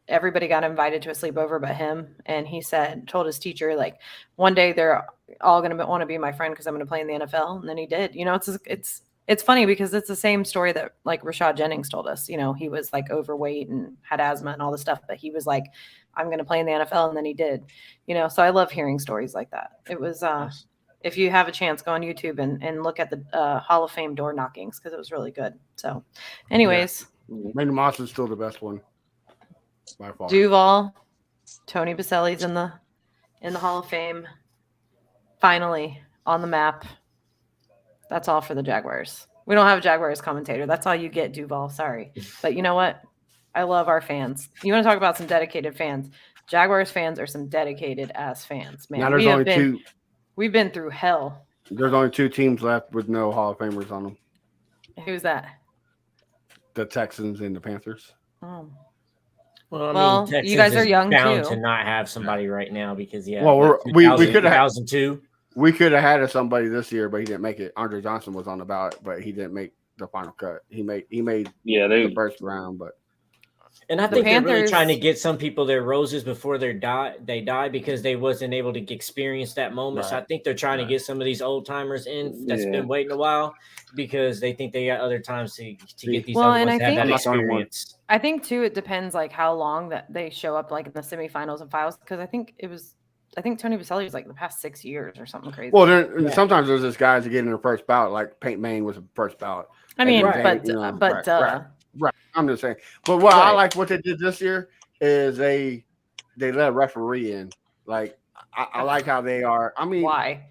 everybody got invited to a sleepover but him. And he told his teacher, like, one day they're all going to want to be my friend because I'm going to play in the NFL. And then he did. It's funny because it's the same story that like Rashad Jennings told us. He was like overweight and had asthma and all this stuff, but he was like, I'm going to play in the NFL. And then he did, so I love hearing stories like that. It was, if you have a chance, go on YouTube and look at the Hall of Fame door knockings because it was really good. So anyways, Randy Moss is still the best one by far. Duval, Tony Baselli's in the Hall of Fame. Finally on the map. That's all for the Jaguars. We don't have a Jaguars commentator. That's all you get, Duval. Sorry. But you know what? I love our fans. You want to talk about some dedicated fans? Jaguars fans are some dedicated ass fans, man. Now there's only two. We've been through hell. There's only 2 teams left with no Hall of Famers on them: Who's that? the Texans and the Panthers. Oh. Well, you guys are young bound too. to not have somebody right now because Well, we could have 2002. We could have had somebody this year, but he didn't make it. Andre Johnson was on the ballot, but he didn't make the final cut. He made the first round, but And I The think they're really Panthers- trying to get some people their roses before they die because they wasn't able to experience that moment. So I Right. think they're trying to get some of these old timers in that's been waiting a while because they think they got other times to get these Well, other and ones I to have think- that I'm not the only one. experience. I think too, it depends like how long that they show up like in the semifinals and finals. Because I think Tony Baselli was like the past 6 years or something crazy. well, sometimes there's this guys that get in their first ballot, like Peyton Manning was a first ballot. I mean, Right. Right. I'm just saying. But what I Right. like what they did this year is they let a referee in. Like I like how they are. I mean, why?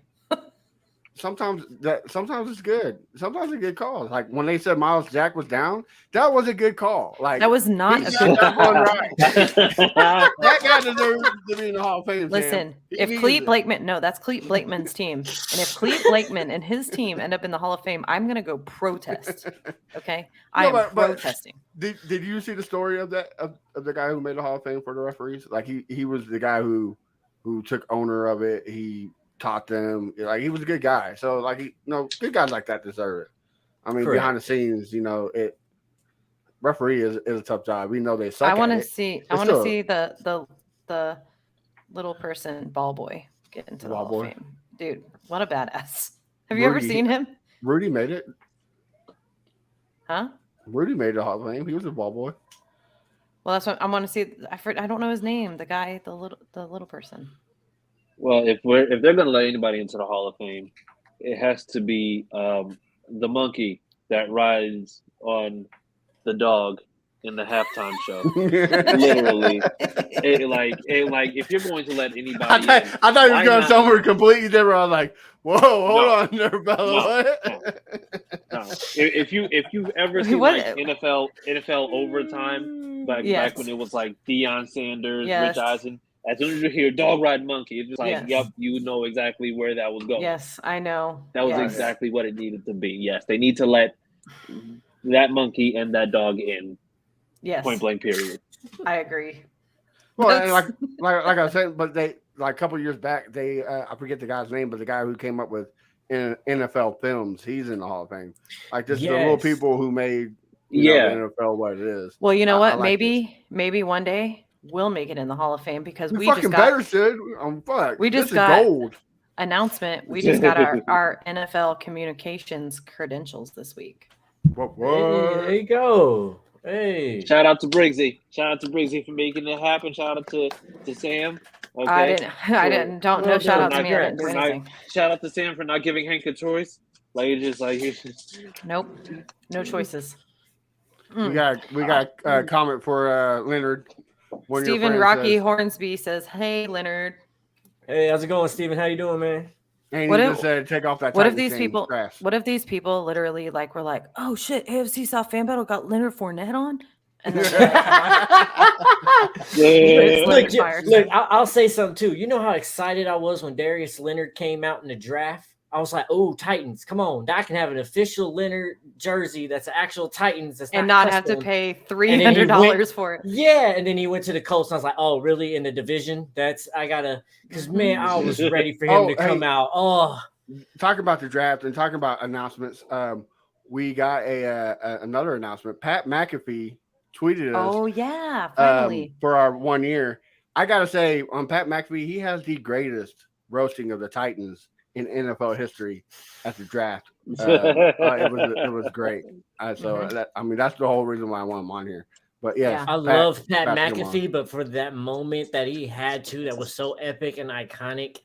sometimes it's good. Sometimes it's good calls. Like when they said Miles Jack was down, that was a good call. Like That was not he a got good that one call. right. That guy deserves to be in the Hall of Fame. Sam. Listen, He if needs Clete it. Blakeman, no, that's Clete Blakeman's team. And if Clete Blakeman and his team end up in the Hall of Fame, I'm going to go protest. Okay? I am but- protesting. Did you see the story of that of the guy who made the Hall of Fame for the referees? Like he was the guy who took owner of it. He taught them. Like he was a good guy. So like good guys like that deserve it. I mean, Correct. behind the scenes, referee is a tough job. We know they suck. I want at to it. see. I It's want to still- see the little person ball boy get into the Ball Hall boy? of Fame. Dude, what a badass! Have you ever Rudy. seen him? Rudy made it. Huh? Rudy made the Hall of Fame. He was a ball boy. Well, that's what I want to see. I don't know his name. The guy, the little person. Well, if they're going to let anybody into the Hall of Fame, it has to be the monkey that rides on the dog in the halftime show. Literally, if you're going to let anybody, I thought you were why going not? somewhere completely different. I was like, "Whoa, hold No. on there, fella." No. If you've ever seen What- like NFL overtime back when it was like Deion Sanders, Yes. Rich Eisen, as soon as you hear dog ride monkey, it's just like, Yes. yep, you know exactly where that was going. Yes, I know. That was Yes. exactly what it needed to be. Yes, they need to let that monkey and that dog in. Yes, Point blank. Period. I agree. Well, and That's- like I said, but they like a couple years back, they I forget the guy's name, but the guy who came up with NFL films, he's in the Hall of Fame. Like just the little Yes. people who made Yeah. the NFL what it is. Well, you know I what? like maybe one day we'll make it in the Hall of Fame because We we fucking just got better, Sid. Fuck. we just this is got- gold. announcement. We just got our NFL communications credentials this week. What? Hey, there you go. Hey. Shout out to Briggsy. Shout out to Briggsy for making it happen. Shout out to Sam. Okay. Don't Well, no shout out to not me. I didn't do for not- anything. Shout out to Sam for not giving Hank a choice. Like it's just like Nope. No choices. We got a comment for Leonard. One of your Stephen friends Rocky says, Hornsby says, "Hey Leonard, Hey, how's it going, Steven? How you doing, man? and What he if- just said, take off that. what if Titans these thing, people- trash." what if these people literally like were like, oh shit, AFC South fan battle got Leonard Fournette on?" And then Yeah. Leonard Look, Firestone. I'll say something too. You know how excited I was when Darius Leonard came out in the draft? I was like, "Oh, Titans, come on! I can have an official Leonard jersey that's an actual Titans, that's and not have to custom." pay then he $300 for it. Yeah, and then he went to the Colts, and I was like, "Oh, really? In the division? I gotta." Because man, I was ready for him Oh, to come hey. out. Oh, Talking about the draft and talking about announcements, we got another announcement. Pat McAfee tweeted us Oh yeah, finally. for our 1 year. I gotta say, on Pat McAfee, he has the greatest roasting of the Titans in NFL history at the draft. It was great. That's the whole reason why I want him on here. But yes, I love Pat Pat him on. McAfee, but for that moment that he had to, that was so epic and iconic.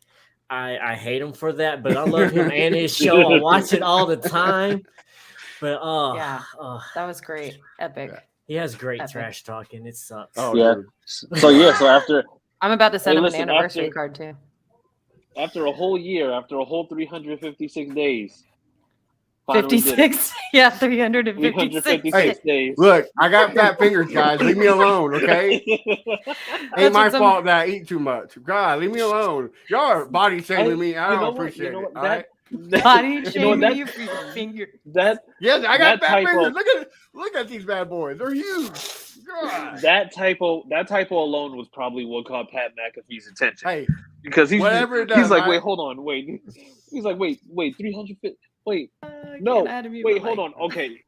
I hate him for that, but I love him and his show. I watch it all the time. But Yeah. That was great. Epic. Yeah. he has great Epic. trash talking. It sucks. Oh, Yeah. dude. So after I'm about to send Hey, him listen, an anniversary after- card too. a whole year, after a whole 356 days. finally did it. 56. Yeah, 356. 356 days. Look, I got fat fingers, guys. Leave me alone, okay? Ain't my what some- fault that I eat too much. God, leave me alone. Y'all are body shaming me. I You know don't what? appreciate You know it. what? All right? Body You know shaming what? you for your finger. Yes, I got that fat type fingers. of- Look at these bad boys. They're huge. God. that typo alone was probably what caught Pat McAfee's attention. Hey, Because whatever it does, he's like, right? wait, hold on, wait. He's like, wait, 350. Wait, I no, can't add him wait, even, hold like- on. Okay,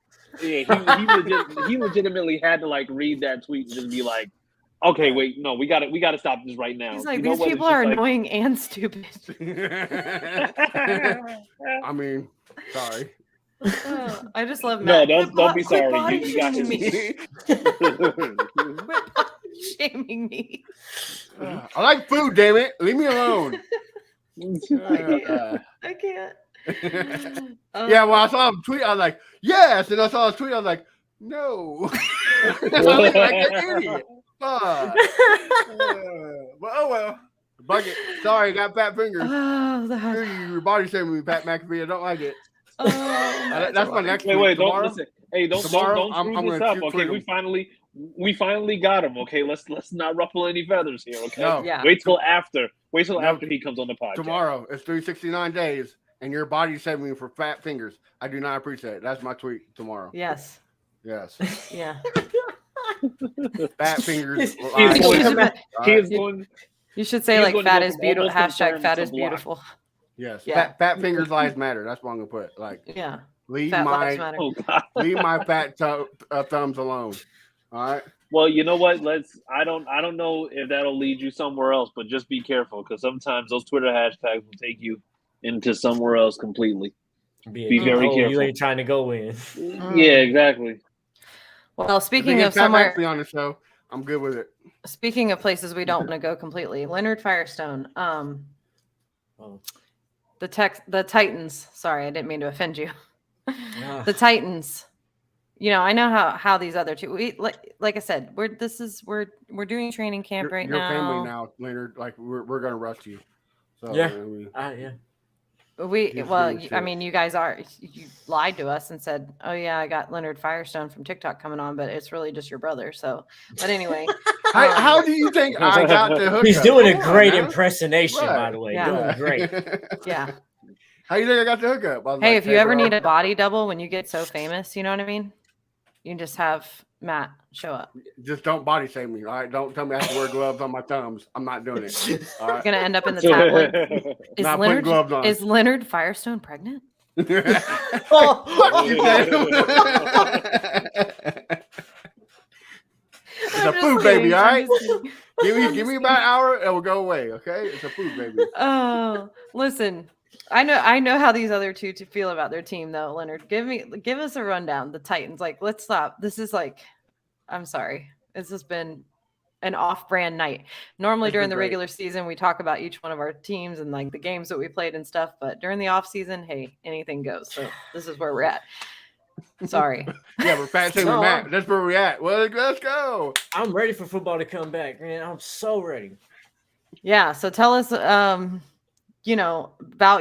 yeah, he legitimately had to like read that tweet and just be like, okay, wait, no, we got to stop this right now. He's like, You know these what? It's people just are like- annoying and stupid. I mean, sorry. I just love No, Matt. don't be Quit sorry. body You got shaming his- me. Quit body shaming me. I like food, damn it. Leave me alone. I can't. Yeah, well, I saw him tweet. I was like, yes. And I saw his tweet. I was like, no. I look like an idiot. Fuck. But oh well. Bucket. Sorry, got fat fingers. Oh, that. Your body shaming me, Pat McAfee. I don't like it. Oh, That's my next Wait, tweet. don't Tomorrow? listen. Hey, don't Tomorrow, I'm screw this gonna up. Okay, tweet we finally got him. Okay, let's not ruffle any feathers here. Okay, No. Yeah. wait till after No. after he comes on the podcast. Tomorrow, it's 369 days, and your body shaming me for fat fingers. I do not appreciate it. That's my tweet tomorrow. Yes. Yes. Yeah. Fat fingers. He's lies. going should- to, he is Alright. going. You should say He's like going to fat go is from beautiful. almost Hashtag confirmed fat to is blocked. beautiful. Yes. Yeah. Fat fingers lives matter. That's what I'm gonna put. Like, Yeah. leave Fat lives my matter. Oh God. leave my fat thumbs alone. All right. Well, you know what? I don't know if that'll lead you somewhere else, but just be careful because sometimes those Twitter hashtags will take you into somewhere else completely. Be very You careful. ain't trying to go in. Yeah, exactly. Well, If speaking they of get Pat somewhere, McAfee on the show, I'm good with it. speaking of places we don't want to go completely, Leonard Firestone. Oh. The Titans. Sorry, I didn't mean to offend you. Ah. The Titans I know how these other two. We like I said, we're doing training camp right your now. family now, Leonard. Like we're gonna rush you. So Yeah. I mean, Yeah. You guys you lied to us and said, oh yeah, I got Leonard Firestone from TikTok coming on, but it's really just your brother. So, but anyway, how do you think I got the hookup? He's doing a Come on, great man. impersonation, Right. by the way. Yeah. Doing great. yeah. How you think I got the hookup? I was Hey, like, if you ever bro. need a body double when you get so famous, you know what I mean? You can just have Matt show up. Just don't body shame me, all right? Don't tell me I have to wear gloves on my thumbs. I'm not doing it. All You're right? gonna end up in the tabloid. Not putting gloves on. Is Leonard Firestone pregnant? Fuck you, I'm It's a just food kidding, baby, all I'm right? just kidding. Give me about an hour, it will go away, okay? It's a food baby. Oh, listen. I know how these other two to feel about their team though, Leonard. Give us a rundown. The Titans, like, let's stop. This is like, I'm sorry. This has been an off-brand night. Normally It's during been the great. regular season, we talk about each one of our teams and like the games that we played and stuff. But during the off season, hey, anything goes. So this is where we're at. Sorry. Yeah, we're fat shaming No, Matt. That's where we're at. Well, let's go. I'm ready for football to come back, man. I'm so ready. Yeah. So tell us, about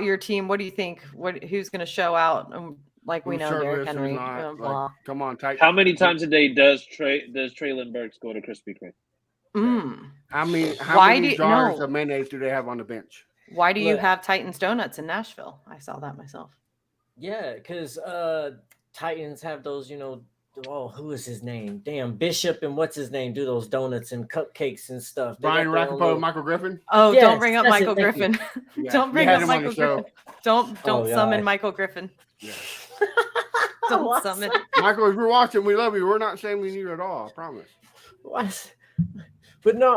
your team. What do you think? Who's going to show out? Like we Who's know, shirtless, Derrick who's Henry. not, Blah. like, come on, tight. How many times a day does Traylon Burks go to Krispy Kreme? How Why many do you- jars no. of mayonnaise do they have on the bench? Why do you Look. have Titans Donuts in Nashville? I saw that myself. Yeah, because Titans have those, who is his name? Damn, Bishop and what's his name do those donuts and cupcakes and stuff. They Brian got their own Racapone, little- Michael Griffin. Oh, Yes, don't bring up that's it, Michael thank you. Griffin. Yeah, Don't we bring had up him on the Michael show. Griffin. Don't Oh, summon God. Michael Griffin. Yeah. Don't What? summon. Michael, if you're watching, we love you. We're not shaming you at all. I promise. What? But no,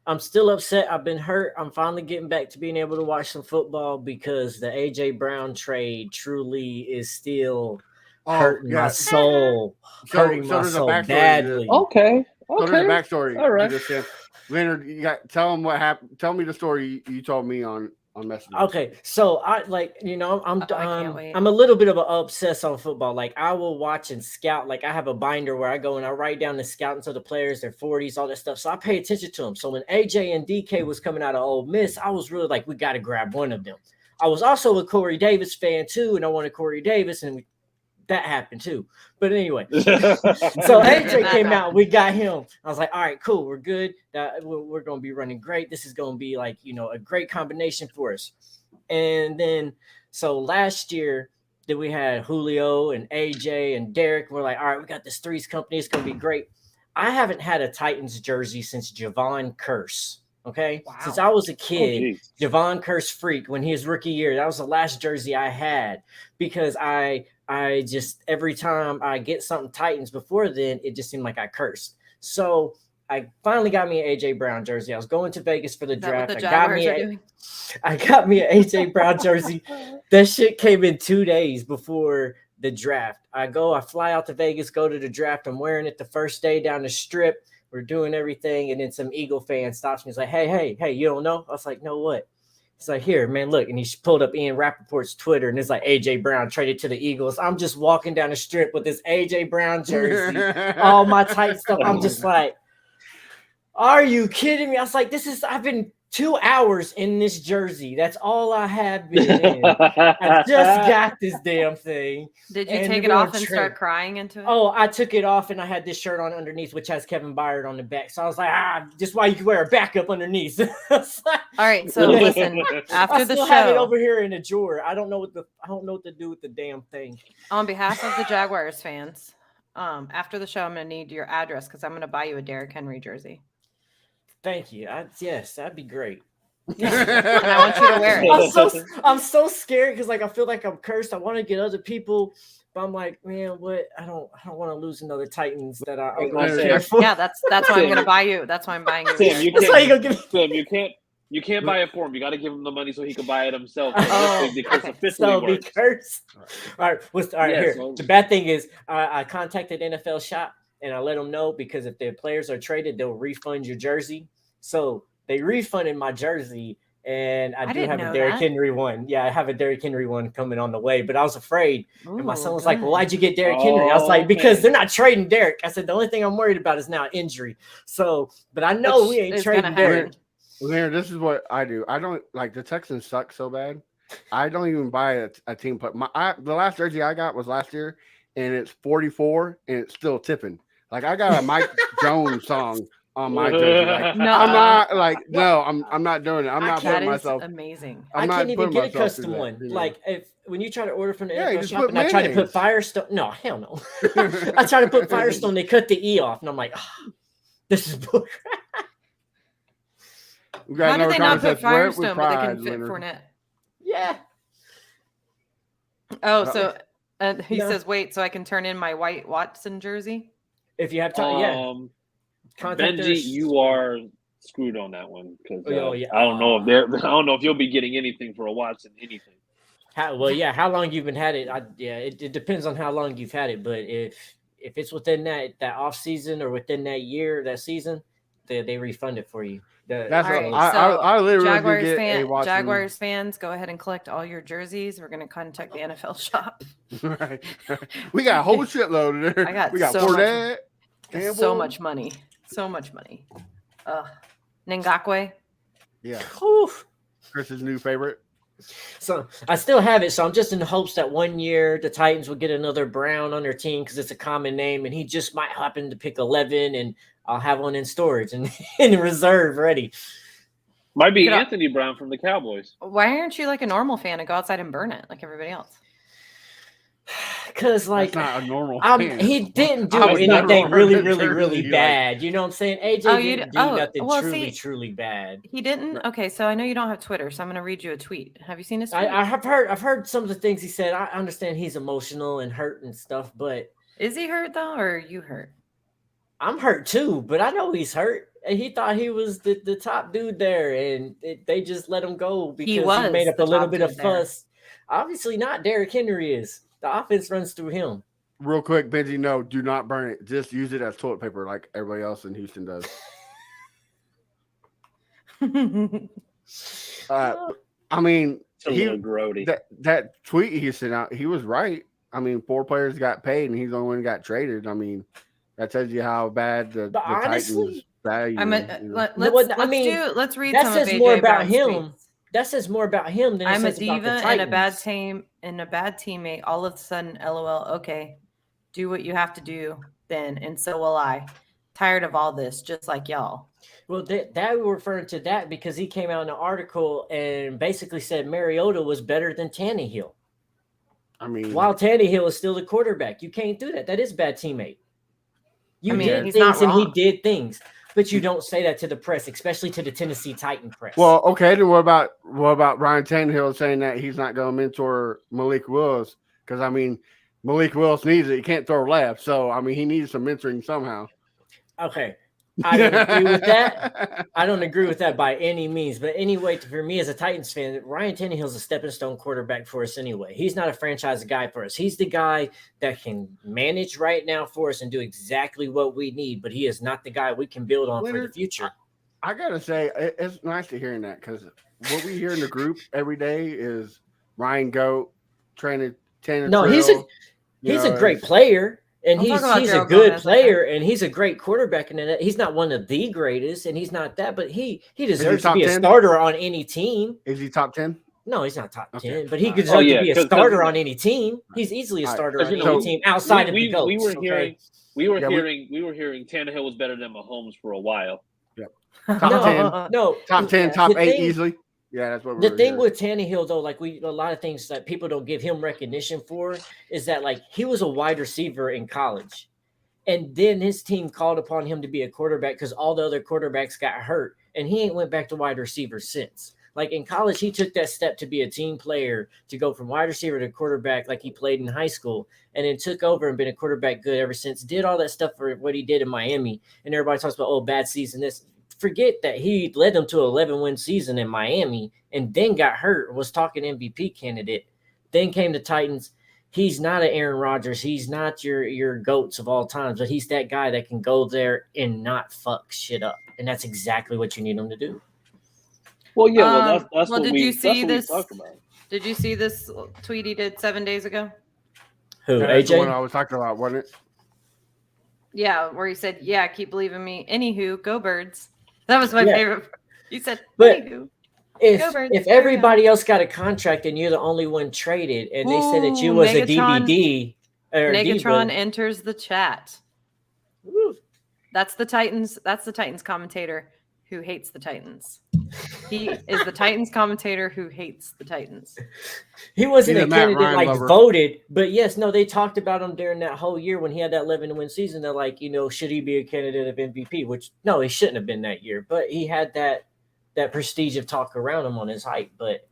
I'm still upset. I've been hurt. I'm finally getting back to being able to watch some football because the AJ Brown trade truly is still hurting my soul. Hurting my there's a soul backstory to badly. this. Okay. So there's a backstory. All right. to this, Tim. Leonard, tell him what happened. Tell me the story you told me on Messenger. Okay, so I can't wait. I'm a little bit of an obsessed on football. Like I will watch and scout. Like I have a binder where I go and I write down the scouting of the players, their 40s, all that stuff. So I pay attention to them. So when AJ and DK was coming out of Ole Miss, I was really like, we got to grab one of them. I was also a Corey Davis fan too, and I wanted Corey Davis, and that happened too. But anyway, so AJ came out, we got him. I was like, all right, cool, we're good. We're going to be running great. This is going to be like, a great combination for us. And then, so last year, then we had Julio and AJ and Derek. We're like, all right, we got this threes company. It's going to be great. I haven't had a Titans jersey since Javon Curse. Okay. Wow. Since I was a Oh, kid, geez. Javon Curse freak when his rookie year, that was the last jersey I had because I just, every time I get something Titans before then, it just seemed like I cursed. So I finally got me an AJ Brown jersey. I was going to Vegas for the Is that what draft. the Jaguars are doing? I got me an AJ Brown jersey. That shit came in 2 days before the draft. I fly out to Vegas, go to the draft. I'm wearing it the first day down the strip. We're doing everything. And then some Eagle fan stops me. He's like, hey, you don't know? I was like, no, what? He's like, here, man, look. And he pulled up Ian Rappaport's Twitter and it's like AJ Brown traded to the Eagles. I'm just walking down the strip with this AJ Brown jersey, all my tight stuff. I'm just like, are you kidding me? I was like, I've been 2 hours in this jersey. That's all I have been in. I just got this damn thing. Did you And take we're it gonna off and trade. start crying into it? Oh, I took it off and I had this shirt on underneath, which has Kevin Byard on the back. So I was like, just why you can wear a backup underneath. All right. So listen, after I the still have it show, over here in a drawer. I don't know what to do with the damn thing. on behalf of the Jaguars fans, after the show, I'm going to need your address because I'm going to buy you a Derrick Henry jersey. Thank you. Yes, that'd be great. And I want you to wear it. I'm so scared because I feel like I'm cursed. I want to get other people, but I'm like, man, what? I don't want to lose another Titans that I'm going to Sam, care for. Yeah, that's why I'm going to buy you. That's why I'm buying you. a Sam, jersey. you That's why you gonna give me. Sam, you can't buy it for him. You got to give him the money so he can buy it himself. Oh, Because okay. officially So be works. cursed. All right. All right. Yeah, Here. so- The bad thing is, I contacted NFL Shop and I let them know because if their players are traded, they'll refund your jersey. So they refunded my jersey, And I do didn't have know a Derrick that. Henry one. Yeah, I have a Derrick Henry one coming on the way, but I was afraid. And my Ooh, son was like, well, good. why'd you get Derrick Henry? I was Oh, like, because man. they're not trading Derrick. I said, the only thing I'm worried about is now injury. So, but I know Which we ain't is trading gonna Derrick. happen. Larry, this is what I do. I don't like the Texans suck so bad. I don't even buy a team play. The last jersey I got was last year, and it's 44, and it's still tipping. Like I got a Mike Jones song on my jersey. Like No. I'm not like no, I'm not doing it. I'm I not can't- putting That is myself. amazing. I'm I not can't even putting get a myself through custom that, one. you know. Like when you try to order from the Yeah, you NFL just shop put and I try to put mayonnaise. Firestone. No, hell no. I try to put Firestone, they cut the E off, and I'm like, this is bull. We got How do another they not comment put says, "Wear it with Firestone, but they can pride, fit Leonard." Fournette? Yeah. Oh, That so he No. says, wait, so I can turn in my white Watson jersey? If you have time, yeah. Contact Benji, us. you are screwed on that one because Oh, yeah. I don't know if you'll be getting anything for a Watson anything. How long you've been had it? It depends on how long you've had it, but if it's within that off season or within that year, that season, they refund it for you. That's All what right, so I literally was gonna Jaguars, get a Watson. Jaguars fans, go ahead and collect all your jerseys. We're going to contact the NFL shop. Right. We got a whole shitload in there. I got we got so much- Fournette, So Campbell. much money. So much money. Ngakwe. Yeah, Oof. Chris's new favorite. So I still have it. So I'm just in hopes that one year the Titans will get another Brown on their team because it's a common name, and he just might happen to pick 11, and I'll have one in storage and in reserve ready. Might be You know- Anthony Brown from the Cowboys. Why aren't you like a normal fan and go outside and burn it like everybody else? Because like That's not a normal. fan. he didn't do I was never anything wearing really, a really, jersey, really like- bad. You know what I'm saying? AJ Oh, you didn't d- do oh, nothing well, truly, see- truly bad. He didn't? Okay, so I know you don't have Twitter, so I'm going to read you a tweet. Have you seen his tweet? I've heard some of the things he said. I understand he's emotional and hurt and stuff, but Is he hurt though, or are you hurt? I'm hurt too. But I know he's hurt. And he thought he was the top dude there, and they just let him go because he was made up the a little top bit of dude there. fuss. Obviously not. Derrick Henry is. The offense runs through him. Real quick, Benji, no, do not burn it. Just use it as toilet paper like everybody else in Houston does. I mean, It's a little grody. that tweet he sent out, he was right. I mean, 4 players got paid, and he's the only one who got traded. I mean, that tells you how bad the honestly, Titans value. I'm him, a, you know. let, No, let's, I let's mean, do let's read that some of says AJ more about Brown's him. tweets. That says more about him than it I'm a says about diva the and a bad Titans. team and a bad teammate. All of a sudden, LOL. Okay, do what you have to do then, and so will I. Tired of all this, just like y'all. Well, that we're referring to that because he came out in an article and basically said Mariota was better than Tannehill. I mean, While Tannehill is still the quarterback, you can't do that. That is bad teammate. You I mean, did he's not things and he wrong. did things, but you don't say that to the press, especially to the Tennessee Titan press. well, okay. Then what about Ryan Tannehill saying that he's not going to mentor Malik Willis? Because I mean, Malik Willis needs it. He can't throw left, so I mean, he needs some mentoring somehow. okay, I don't agree with that. I don't agree with that by any means. But anyway, for me as a Titans fan, Ryan Tannehill's a stepping stone quarterback for us anyway. He's not a franchise guy for us. He's the guy that can manage right now for us and do exactly what we need. But he is not the guy we can build on for the Leonard, future. I gotta say, it's nice to hearing that because what we hear in the group every day is Ryan Goat training Tanner. No, he's a great player. And I'm he's talking about a Gerald good Gomez, player, and he's a great quarterback. And he's not one of the greatest, and he's not that, but he deserves to top be a 10? starter on any team. Is he top 10? No, he's not top Okay. 10, but he All right. deserves yeah, to be a 'cause- starter on any team. He's easily a All right. starter 'Cause, on you any know, team outside of the we goats. were okay? hearing Yeah, we were hearing Tannehill was better than Mahomes for a while. Top No, 10. no, Top 10, the top 8 thing- easily. Yeah, that's what The we're thing hearing. with Tannehill, though, like a lot of things that people don't give him recognition for is that like he was a wide receiver in college. And then his team called upon him to be a quarterback because all the other quarterbacks got hurt. And he ain't went back to wide receiver since. Like in college, he took that step to be a team player, to go from wide receiver to quarterback like he played in high school, and then took over and been a quarterback good ever since. Did all that stuff for what he did in Miami. And everybody talks about, oh, bad season. This. Forget that he led them to an 11-win season in Miami and then got hurt, was talking MVP candidate. Then came the Titans. He's not an Aaron Rodgers. He's not your GOATs of all times, but he's that guy that can go there and not fuck shit up. And that's exactly what you need him to do. Well, yeah, that's well, what did we you see that's what this? we talked about. Did you see this tweet he did 7 days ago? Who, That's the one I AJ? was talking about, wasn't it? Yeah, where he said, "Yeah, keep believing me." Anywho, go Birds. That was my Yeah. favorite. He said, But "Anywho." If Go Birds, if carry on. everybody else got a contract and you're the only one traded, and they said that you Ooh, was a Megatron- DVD or Negatron Diva, enters the chat. woo, That's the Titans. That's the Titans commentator who hates the Titans. He is the Titans commentator who hates the Titans. he wasn't He's a a Matt candidate Ryan like lover. voted, but yes, no, they talked about him during that whole year when he had that 11-win season. They're like, should he be a candidate of MVP? Which no, he shouldn't have been that year, but he had that prestige of talk around him on his hype. But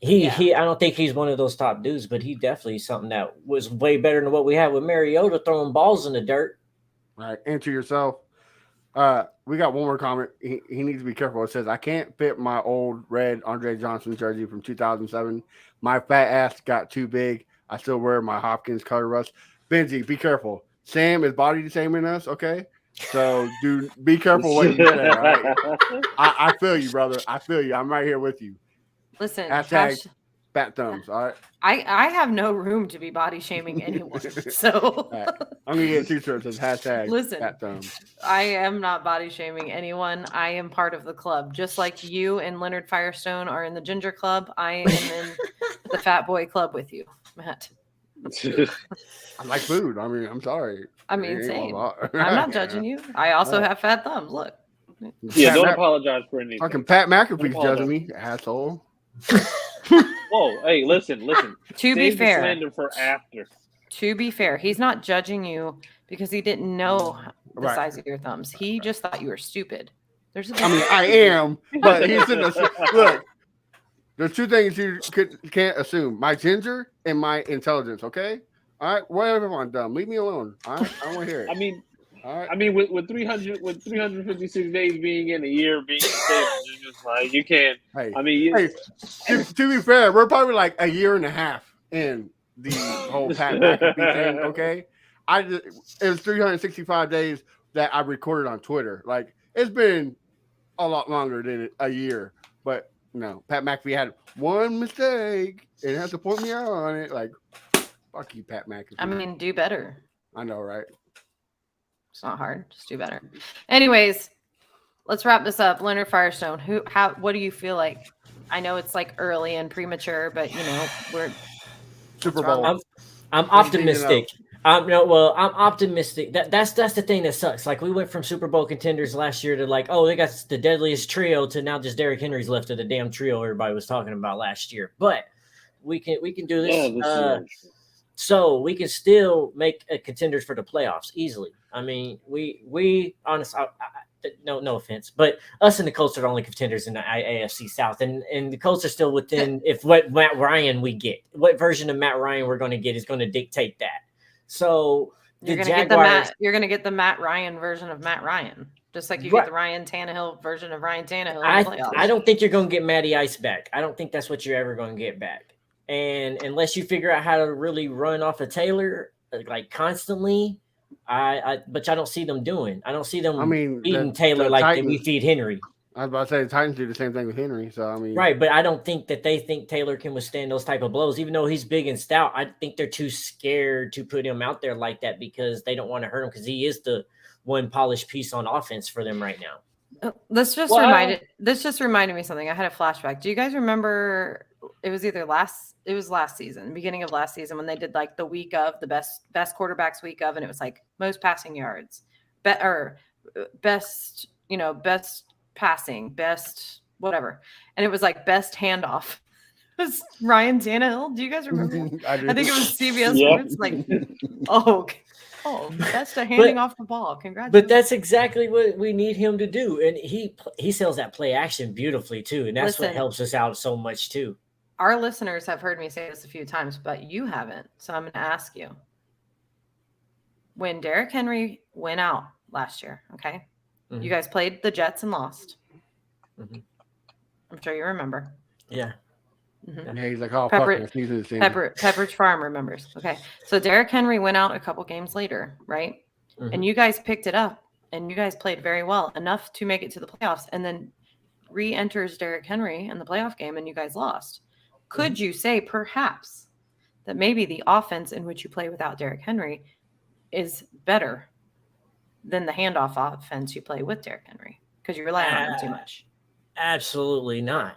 he I don't think he's one of those top dudes, but he definitely is something that was way better than what we had with Mariota throwing balls in the dirt. Right. Answer yourself. We got one more comment. He needs to be careful. It says, I can't fit my old red Andre Johnson jersey from 2007. My fat ass got too big. I still wear my Hopkins color rush. Benji, be careful. Sam is body shaming us, okay? So, dude, be careful what you say, all right? I feel you, brother. I feel you. I'm right here with you. Listen, Hashtag fat thumbs, all right? I have no room to be body shaming anyone. So All right. I'm going to get a t-shirt that says hashtag Listen. fat thumbs. I am not body shaming anyone. I am part of the club. Just like you and Leonard Firestone are in the Ginger Club, I am in the Fat Boy Club with you, Matt. I like food. I mean, I'm sorry. I mean, It ain't same. a lot. I'm not judging you. I also have fat thumbs. Look. Yeah, don't Pat apologize for anything. Fucking Pat McAfee's Don't judging me, asshole. Whoa, hey, listen. To be Save the fair, slander for after. he's not judging you because he didn't know the Right. size of your thumbs. He just thought you were stupid. There's a I mean, I am, but he's in the look. There's two things you can't assume: my ginger and my intelligence. Okay, all right. Whatever I'm dumb, leave me alone. All right, I don't want to hear it. All right. I mean, with 356 days being in a year being stable, you're just like you can't. Hey, I mean, to be fair, we're probably like a year and a half in the whole Pat McAfee thing. Okay, it was 365 days that I recorded on Twitter. Like it's been a lot longer than a year, but no, Pat McAfee had one mistake and has to point me out on it. Like, fuck you, Pat McAfee. I mean, do better. I know, right? It's not hard. Just do better. Anyways, let's wrap this up. Leonard Firestone, what do you feel like? I know it's like early and premature, but we're Super wrong? Bowl. I'm optimistic. I'm optimistic. That's the thing that sucks. Like we went from Super Bowl contenders last year to like, oh, they got the deadliest trio to now just Derrick Henry's left of the damn trio everybody was talking about last year. But we can do this. So we can still make contenders for the playoffs easily. I mean, we honestly, no offense, but us and the Colts are the only contenders in the AFC South, and the Colts are still within. If what Matt Ryan we get, what version of Matt Ryan we're going to get is going to dictate that. So you're the gonna Jaguars, get the Matt Ryan version of Matt Ryan, just like you get the Ryan Tannehill version of Ryan Tannehill. I don't think you're going to get Matty Ice back. I don't think that's what you're ever going to get back. And unless you figure out how to really run off of Taylor like constantly, but I don't see them doing. I don't see them feeding Taylor like we feed Henry. I was about to say the Titans do the same thing with Henry. So I mean, right, but I don't think that they think Taylor can withstand those type of blows. Even though he's big and stout, I think they're too scared to put him out there like that because they don't want to hurt him because he is the one polished piece on offense for them right now. This just reminded me something. I had a flashback. Do you guys remember? It was last season, beginning of last season, when they did like the week of the best quarterbacks week of, and it was like most passing yards, best passing, best whatever, and it was like best handoff. It was Ryan Tannehill. Do you guys remember? I think it was CBS Sports. Like, that's the handing off the ball. Congratulations. But that's exactly what we need him to do, and he sells that play action beautifully too, and that's what helps us out so much too. Our listeners have heard me say this a few times, but you haven't. So I'm going to ask you. When Derrick Henry went out last year, okay? Mm-hmm. You guys played the Jets and lost. Mm-hmm. I'm sure you remember. Yeah. Mm-hmm. Yeah, he's like, oh, Pepperidge Farm remembers. Okay. So Derrick Henry went out a couple games later, right? Mm-hmm. And you guys picked it up, and you guys played very well, enough to make it to the playoffs. And then re-enters Derrick Henry in the playoff game and you guys lost, could you say perhaps that maybe the offense in which you play without Derrick Henry is better than the handoff offense you play with Derrick Henry because you rely on him too much? Absolutely not.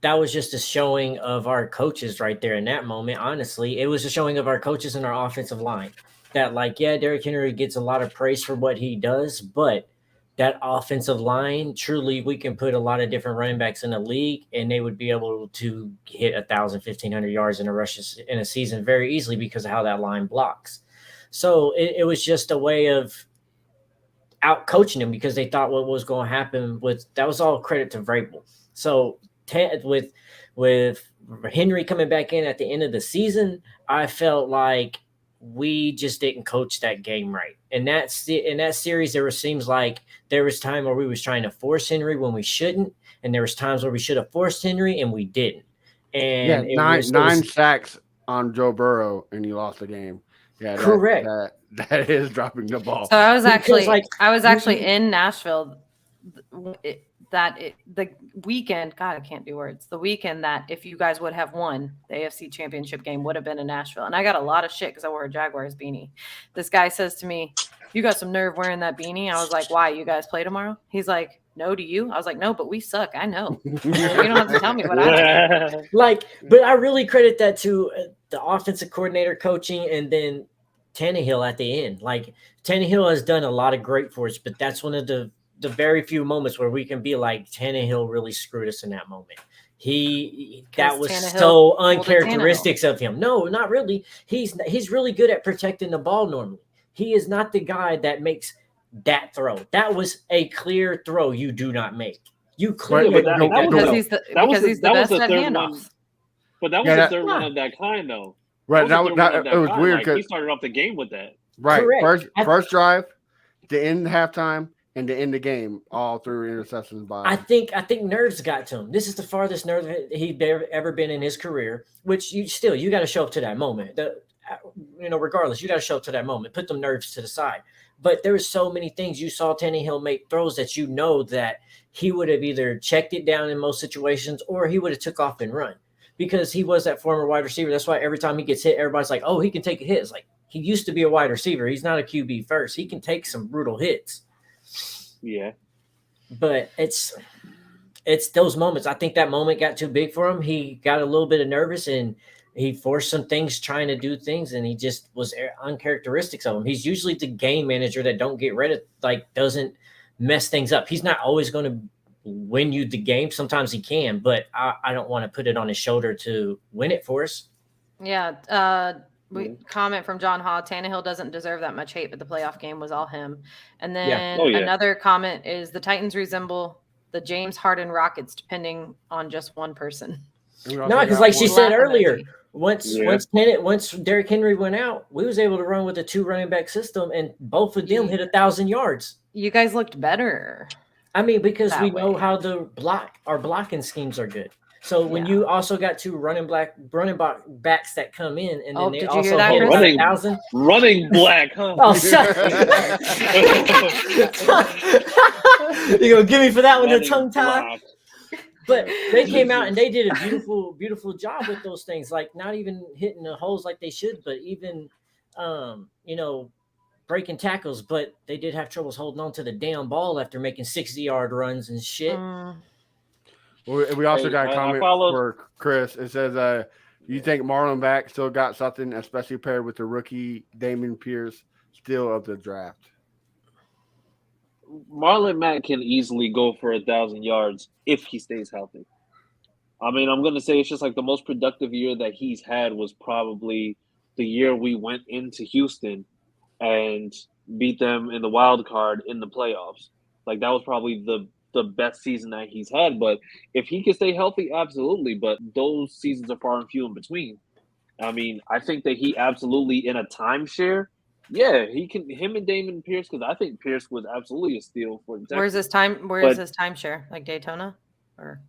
That was just a showing of our coaches right there in that moment. Honestly, it was a showing of our coaches and our offensive line that, like, yeah, Derrick Henry gets a lot of praise for what he does, but that offensive line, truly, we can put a lot of different running backs in the league and they would be able to hit 1,000, 1,500 yards in a rushes in a season very easily because of how that line blocks. So it was just a way of out coaching him because they thought what was going to happen that was all credit to Vrabel. So with Henry coming back in at the end of the season, I felt like we just didn't coach that game right. And in that series, seems like there was time where we was trying to force Henry when we shouldn't, and there was times where we should have forced Henry and we didn't. And nine sacks on Joe Burrow, and you lost the game. Yeah, correct. That is dropping the ball. So I was actually in Nashville. The weekend, God, I can't do words. The weekend that if you guys would have won the AFC Championship game would have been in Nashville. And I got a lot of shit because I wore a Jaguars beanie. This guy says to me, "You got some nerve wearing that beanie." I was like, "Why? You guys play tomorrow?" He's like, "No, do you?" I was like, "No, but we suck. I know." You don't have to tell me what I do. But I really credit that to the offensive coordinator coaching and then Tannehill at the end. Like, Tannehill has done a lot of great for us, but that's one of the very few moments where we can be like, Tannehill really screwed us in that moment. That was Tannehill so uncharacteristics of him. No, not really. He's really good at protecting the ball normally. He is not the guy that makes that throw. That was a clear throw you do not make. You clearly because he's the best at handoffs. But that was the third one of that kind, though. Right. It was weird because he started off the game with that. Right. Correct. First drive, to end halftime, and to end the game, all through interceptions by. I think nerves got to him. This is the farthest nerve he'd ever been in his career. Which you got to show up to that moment. Regardless, you got to show up to that moment. Put them nerves to the side. But there were so many things you saw Tannehill make throws that you know that he would have either checked it down in most situations or he would have took off and run because he was that former wide receiver. That's why every time he gets hit, everybody's like, "Oh, he can take a hit." It's like he used to be a wide receiver. He's not a QB first. He can take some brutal hits. Yeah. But it's those moments. I think that moment got too big for him. He got a little bit of nervous and he forced some things trying to do things and he just was uncharacteristics of him. He's usually the game manager that doesn't mess things up. He's not always going to win you the game. Sometimes he can, but I don't want to put it on his shoulder to win it for us. Yeah. Comment from John Haw, Tannehill doesn't deserve that much hate, but the playoff game was all him. And then another comment is the Titans resemble the James Harden Rockets depending on just one person. No, because like she said earlier, once Derrick Henry went out, we was able to run with a 2 running back system and both of them hit 1,000 yards. You guys looked better. I mean, because we know how our blocking schemes are good. So when you also got 2 running backs that come in, and then they also hit 1,000 running black, huh? Oh, shut! You gonna give me for that one the tongue tie? But they came out and they did a beautiful, beautiful job with those things. Like not even hitting the holes like they should, but even breaking tackles. But they did have troubles holding on to the damn ball after making 60-yard runs and shit. We also got a comment for Chris. It says, you think Marlon Mack still got something, especially paired with the rookie Dameon Pierce still of the draft? Marlon Mack can easily go for 1,000 yards if he stays healthy. I mean, I'm going to say it's just like the most productive year that he's had was probably the year we went into Houston and beat them in the wild card in the playoffs. Like that was probably the best season that he's had. But if he can stay healthy, absolutely. But those seasons are far and few in between. I mean, I think that he absolutely in a timeshare. Yeah, he can. Him and Dameon Pierce, because I think Pierce was absolutely a steal for Texas. Where's his time? Where is his timeshare? Like Daytona, or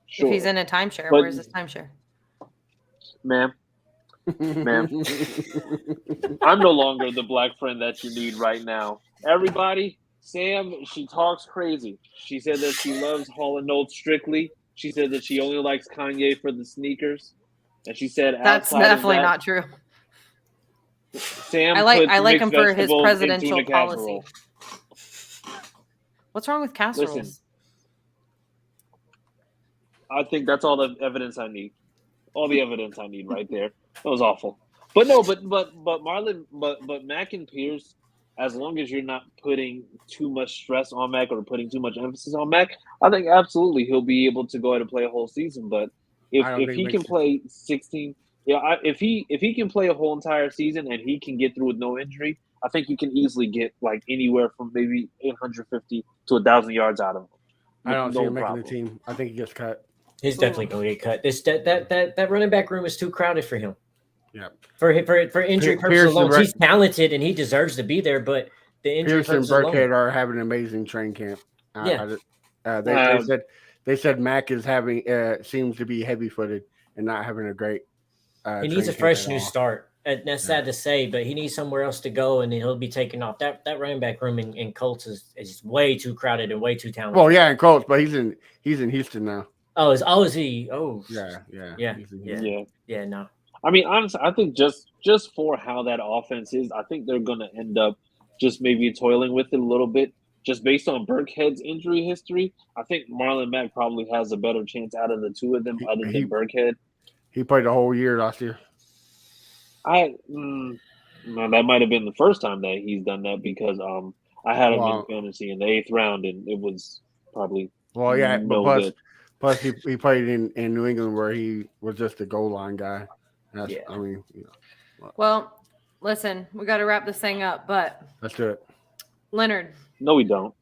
sure. If he's in a timeshare, where's his timeshare? Ma'am, I'm no longer the black friend that you need right now. Everybody, Sam, she talks crazy. She said that she loves Hall & Oates strictly. She said that she only likes Kanye for the sneakers. And she said That's outside of definitely that, not true. Sam I like puts him mixed for his vegetables in presidential tuna policy. casserole. What's wrong with casseroles? Listen. I think that's all the evidence I need. All the evidence I need right there. That was awful. But no, but Marlon, but Mac and Pierce, as long as you're not putting too much stress on Mac or putting too much emphasis on Mac, I think absolutely he'll be able to go ahead and play a whole season. But if he can play 16, if he can play a whole entire season and he can get through with no injury, I think you can easily get like anywhere from maybe 850 to 1,000 yards out of him. I don't see him making the team. I think he gets cut. He's definitely going to get cut. That running back room is too crowded for him. Yeah. For injury purposes alone, he's talented and he deserves to be there. But the injury Pierce and Burkhead are having an amazing train camp. They said Mac is having seems to be heavy footed and not having a great. He needs a fresh new start. And that's sad to say, but he needs somewhere else to go, and he'll be taken off. That running back room in Colts is way too crowded and way too talented. Well, yeah, in Colts, but he's in Houston now. Is he? Oh, Yeah. No. I mean, honestly, I think just for how that offense is, I think they're going to end up just maybe toiling with it a little bit. Just based on Burkhead's injury history, I think Marlon Mack probably has a better chance out of the two of them other than Burkhead. He played the whole year last year. No, that might have been the first time that he's done that because I had him in fantasy in the 8th round, and it was probably plus he played in New England where he was just a goal line guy. I mean, Well, listen, we got to wrap this thing up, but let's do it. Leonard. No, we don't.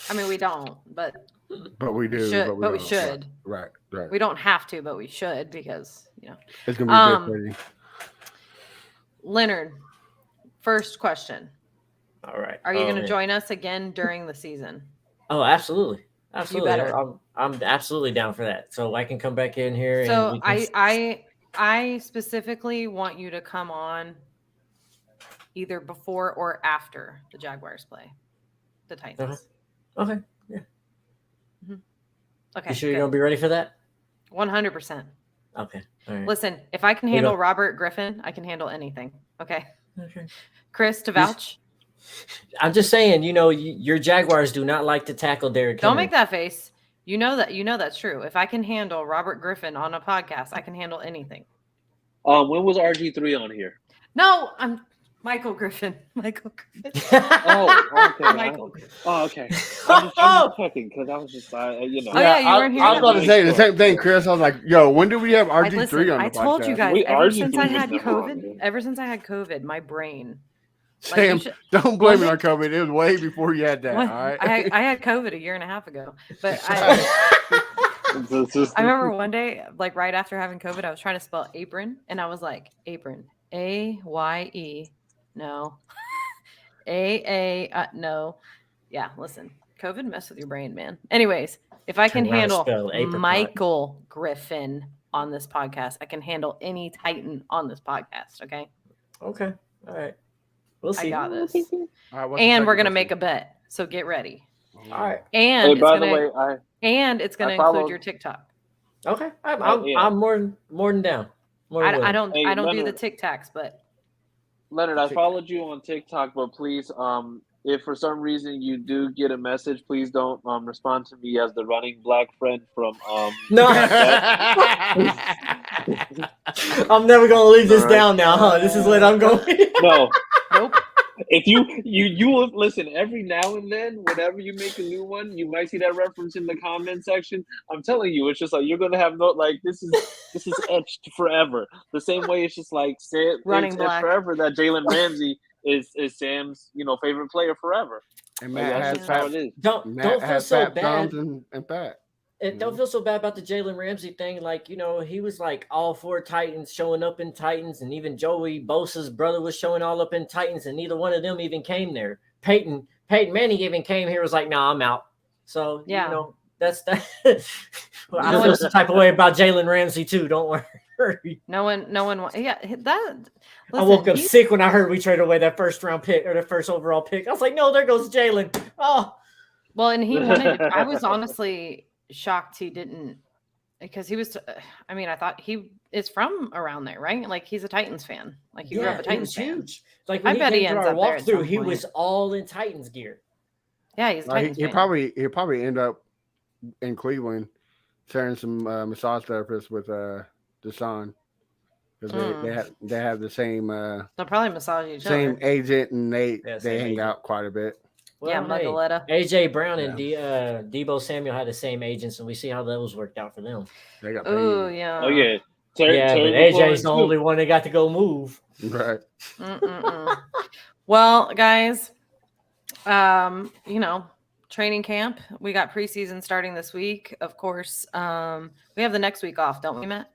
I mean, we don't, but we do. We should. Right. We don't have to, but we should because it's gonna be good. Leonard, first question. All right. Are you going to join us again during the season? Oh, absolutely. Absolutely. You better. I'm absolutely down for that. So I can come back in here. So I specifically want you to come on either before or after the Jaguars play the Titans. Okay. Yeah. Mm-hmm. Okay. You sure you're going to be ready for that? 100%. Okay. All right. Listen, if I can handle Robert Griffin, I can handle anything. Okay. Chris, to vouch. I'm just saying, your Jaguars do not like to tackle Derrick Henry. Don't make that face. You know that's true. If I can handle Robert Griffin on a podcast, I can handle anything. When was RG3 on here? No, I'm Michael Griffin. Michael Griffin. Oh, okay. Michael Griffin. Oh, okay. I'm just checking because I was just, Oh, yeah, you weren't here. I was about to say the same thing, Chris. I was like, yo, when did we have RG3 on the podcast? I told you guys, ever since I had COVID, my brain. Sam, don't blame it on COVID. It was way before you had that. All right. I had COVID a year and a half ago, but I remember one day, like right after having COVID, I was trying to spell apron, and I was like, apron, AYE, no, no, yeah. Listen, COVID messed with your brain, man. Anyways, if I can handle Michael Griffin on this podcast, I can handle any Titan on this podcast. Okay. Okay. All right. We'll see. I got this. And we're gonna make a bet, so get ready. All right. And it's gonna include your TikTok. Okay. I'm more than down. I don't do the TikToks, but Leonard, I followed you on TikTok, but please, if for some reason you do get a message, please don't respond to me as the running black friend from No. I'm never gonna leave this down now, huh? This is what I'm going. No. Nope. If you will listen every now and then, whenever you make a new one, you might see that reference in the comment section. I'm telling you, it's just like you're gonna have this is etched forever. The same way it's just like running black forever that Jalen Ramsey is Sam's favorite player forever. And Matt has how it is. Don't feel so bad. And Pat. Don't feel so bad about the Jalen Ramsey thing. Like, he was like all 4 Titans showing up in Titans, and even Joey Bosa's brother was showing all up in Titans, and neither one of them even came there. Peyton Manning even came here, was like, nah, I'm out. So, that's that. Well, I feel some type of way about Jalen Ramsey too. Don't worry. Curry. No one. Yeah, that. I woke up he- sick when I heard we traded away that first round pick or the first overall pick. I was like, no, there goes Jalen. Oh, Well, and he wanted. I was honestly shocked he didn't, because he was. I mean, I thought he is from around there, right? Like he's a Titans fan. Like he grew up a it Titans was fan. huge. Like I when bet he he came to ends our up there at some walkthrough, he point. was all in Titans gear. Yeah, he's a Titans He fan. probably end up in Cleveland sharing some massage therapists with Deshaun, because they have the same They'll probably massage each same other. agent, and they same hang agent. out quite a bit. Yeah, Well, hey, Muggaletta. AJ Brown and Debo Samuel had the same agents, and we see how those worked out for them. They got paid. Oh yeah. Oh yeah. But AJ's the only one that got to go move. Right. Well, guys, training camp. We got preseason starting this week. Of course, we have the next week off, don't we, Matt?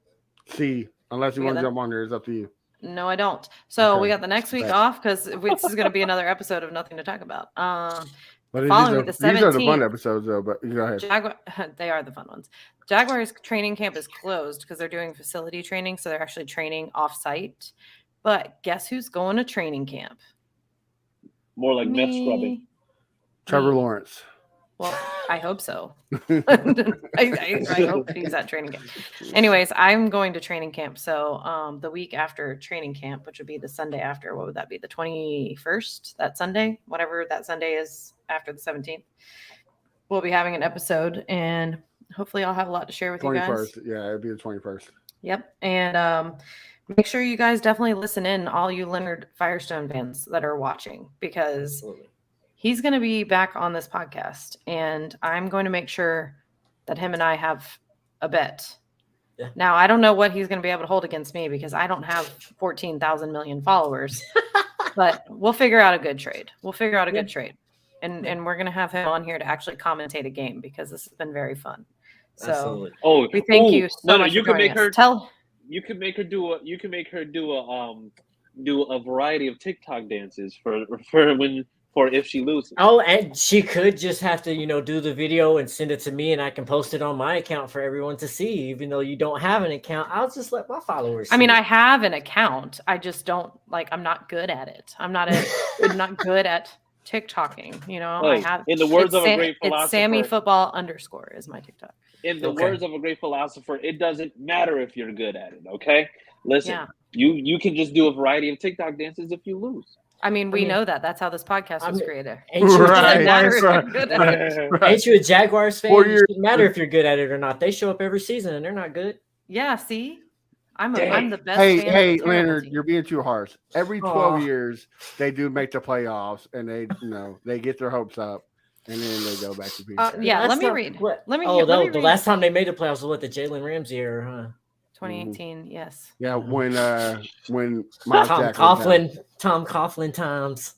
See, unless you Yeah, want to that- jump on there, it's up to you. No, I don't. So Okay. we got the next week Thanks. off because this is going to be another episode of nothing to talk about. But Following these the are the fun 17th. episodes, though. But you go ahead. Jaguar, they are the fun ones. Jaguars training camp is closed because they're doing facility training, so they're actually training off site. But guess who's going to training camp? More like meth scrubbing. Me. Trevor Me. Lawrence. Well, I hope so. I hope he's at training camp. Anyways, I'm going to training camp. So the week after training camp, which would be the Sunday after, what would that be? The 21st, that Sunday, whatever that Sunday is after the 17th. We'll be having an episode, and hopefully I'll have a lot to share with you guys. 21st. Yeah, it'd be the 21st. Yep. And make sure you guys definitely listen in, all you Leonard Firestone fans that are watching, because Absolutely. he's going to be back on this podcast, and I'm going to make sure that him and I have a bet. Yeah. Now, I don't know what he's going to be able to hold against me because I don't have 14,000 million followers, but we'll figure out a good trade. We'll figure out a good trade. And we're going to have him on here to actually commentate a game because this has been very fun. So Absolutely. Oh, we thank you so no, much you for can joining make us. her Tell you can make her do a variety of TikTok dances for if she loses. Oh, and she could just have to, do the video and send it to me, and I can post it on my account for everyone to see. Even though you don't have an account, I'll just let my followers see I mean, it. I have an account. I just don't I'm not good at it. I'm not good at TikToking. I Hey, have in the words of a great it's philosopher, Sammy Football _ is my TikTok. in the Okay. words of a great philosopher, it doesn't matter if you're good at it. Okay, listen, Yeah. you can just do a variety of TikTok dances if you lose. I mean, we mean, know that. That's how this podcast was created. Ain't you, Right, Doesn't matter if right, you're good at it. right. ain't you a Jaguars fan? 4 It years. doesn't matter if you're good at it or not. They show up every season and they're not good. Yeah, see? I'm Dang. the best Hey, fan of hey, the terrible Leonard, team. you're being too harsh. Every 12 Aw. years, they do make the playoffs, and they get their hopes up, and then they go back to peace. Yeah, That's let me not- read. What? Let me- Oh, let me the read. last time they made the playoffs was what, the Jalen Ramsey era, huh? 2018, yes. Yeah, when Miles Tom Jack was Coughlin times.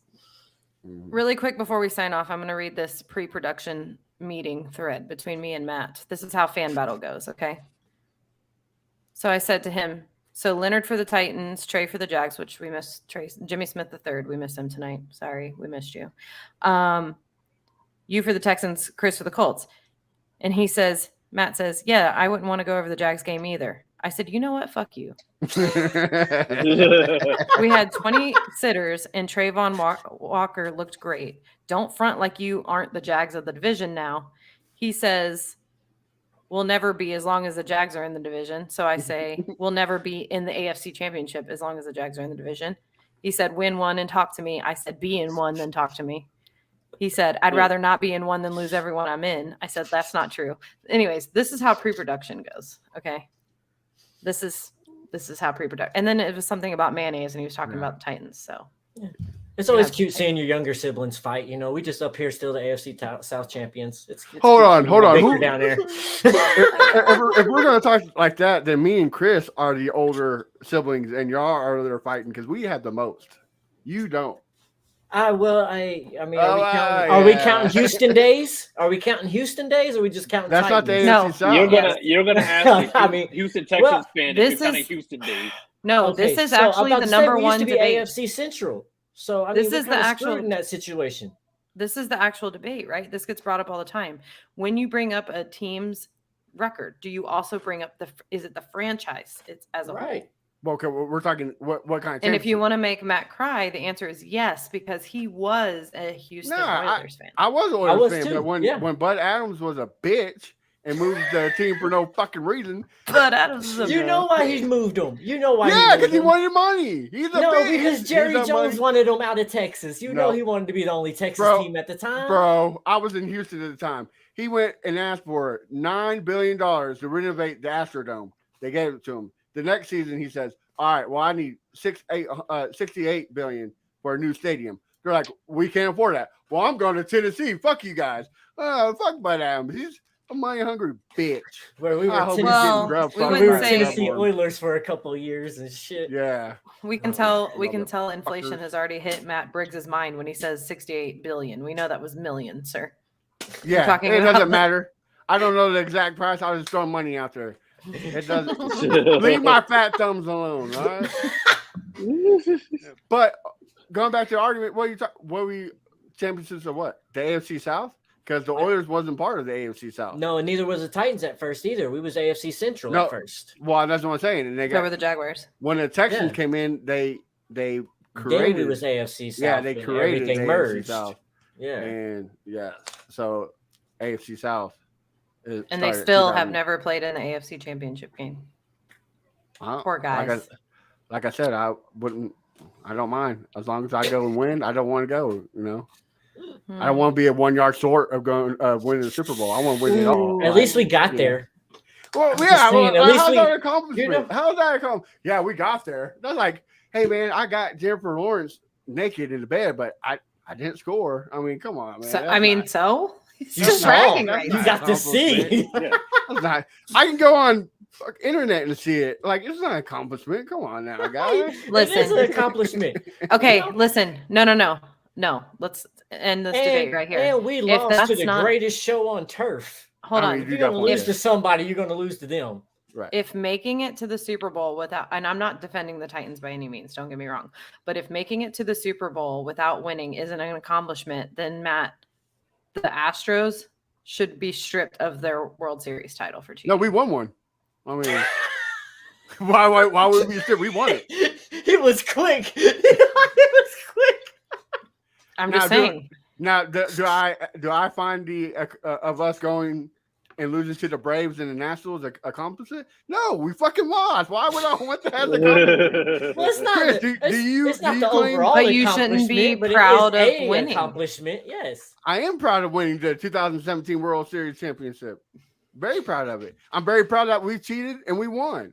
down. Really quick before we sign off, I'm going to read this pre-production meeting thread between me and Matt. This is how fan battle goes, okay? So I said to him, so Leonard for the Titans, Trey for the Jags, which we missed. Jimmy Smith III, we missed him tonight. Sorry, we missed you. You for the Texans, Chris for the Colts. And Matt says, yeah, I wouldn't want to go over the Jags game either. I said, you know what? Fuck you. We had 20 sitters, and Trayvon Walker looked great. Don't front like you aren't the Jags of the division now. He says, we'll never be as long as the Jags are in the division. So I say, we'll never be in the AFC Championship as long as the Jags are in the division. He said, win one and talk to me. I said, be in one, then talk to me. He said, I'd rather not be in one than lose everyone I'm in. I said, that's not true. Anyways, this is how pre-production goes. Okay. This is how pre-production. And then it was something about mayonnaise, and he was talking about the Titans. So It's always Yeah. cute seeing your younger siblings fight. We just up here still the AFC South champions. It's Hold cute on, seeing hold the on. Victor Who- down there. if we're gonna talk like that, then me and Chris are the older siblings, and y'all are there fighting because we have the most. You don't. I mean, Oh, are we yeah. counting Houston days? Are we counting Houston days, or are we just counting? That's not the Titans? No. AFC South. You're gonna ask the I mean, Houston Texans well, fan if this you're counting is- Houston days. no, Okay, this is so I'm actually about the to say number we used one to be debate. AFC Central. So I mean, This we're is the kinda actual- screwed in that situation. This is the actual debate, right? This gets brought up all the time. When you bring up a team's record? Do you also bring up is it the franchise it's as a whole? Right. Well, okay, we're talking what kind of And if you championship? want to make Matt cry, the answer is yes, because he was a Houston Oilers fan. I was an Oilers was fan, too, but when Bud Adams was a bitch and moved the team for no fucking reason. But Adams is a You know why he moved him. You know why. Yeah, because he he wanted money. He's a No, bitch. because Jerry He's a Jones money- wanted him out of Texas. You know No. he wanted to be the only Texas Bro, team at the time. Bro, I was in Houston at the time. He went and asked for $9 billion to renovate the Astrodome. They gave it to him. The next season, he says, all right, well, I need 68 billion for a new stadium. They're like, we can't afford that. Well, I'm going to Tennessee. Fuck you guys. Fuck Bud Adams. He's a money hungry bitch. Where we were I hope he's Tennessee, getting Well, drugged we fucking we wouldn't were by say- Tennessee Cameron. Oilers for a couple of years and shit. Yeah. We can Oh, tell motherfuckers. inflation has already hit Matt Briggs's mind when he says 68 billion. We know that was millions, sir. Yeah. talking It about- doesn't matter. I don't know the exact price. I was just throwing money out there. It doesn't. Leave my fat thumbs alone. All right. But going back to the argument, what we championships of what? The AFC South? Because the Oilers wasn't part of the AFC South. No, and neither was the Titans at first either. We was AFC Central No. at first. Well, that's what I'm saying. And they So were got the Jaguars. when the Texans Yeah. came in, they Then created we was AFC South. yeah, they and created everything the AFC merged. South. Yeah. And yeah, so AFC South. And they still have never played in the AFC championship game. Poor guys. Like I said, I don't mind as long as I go and win. I don't want to go. Hmm. I don't want to be a 1 yard short of winning the Super Bowl. I want to win it all. At least we got Yeah. there. Well, I'm yeah. just saying, at least how's we- that an accomplishment? you know- How's that accomplishment? Yeah, we got there. That's like, hey man, I got Jennifer Lawrence naked in the bed, but I didn't score. I mean, come on, man. So, That's I mean, not- so he's You just saw. bragging That's right not- You now. got to see. that's not. I can go on internet and see it. Like it's not an accomplishment. Come on now, guys. It is Listen. an accomplishment. Okay, You know? listen. No. Let's end this debate right here. And we If lost to that's the not- greatest show on turf. Hold I on. mean, If You you're got going to lose players. to somebody, you're going to lose to them. Right. If making it to the Super Bowl without, and I'm not defending the Titans by any means, don't get me wrong, but if making it to the Super Bowl without winning isn't an accomplishment, then Matt, the Astros should be stripped of their World Series title for 2 No, years. we won one. I mean, why would we still? We won it. He was quick. He was quick. I'm Now, just saying. Now, do I find the of us going and losing to the Braves and the Nationals accomplishment? No, we fucking lost. Why would I want that as accomplishment? Well, it's not. Chris, the, do you- it's not do the you claim- overall But you shouldn't be accomplishment, but it proud is of a winning. accomplishment. Yes. I am proud of winning the 2017 World Series championship. Very proud of it. I'm very proud that we cheated and we won.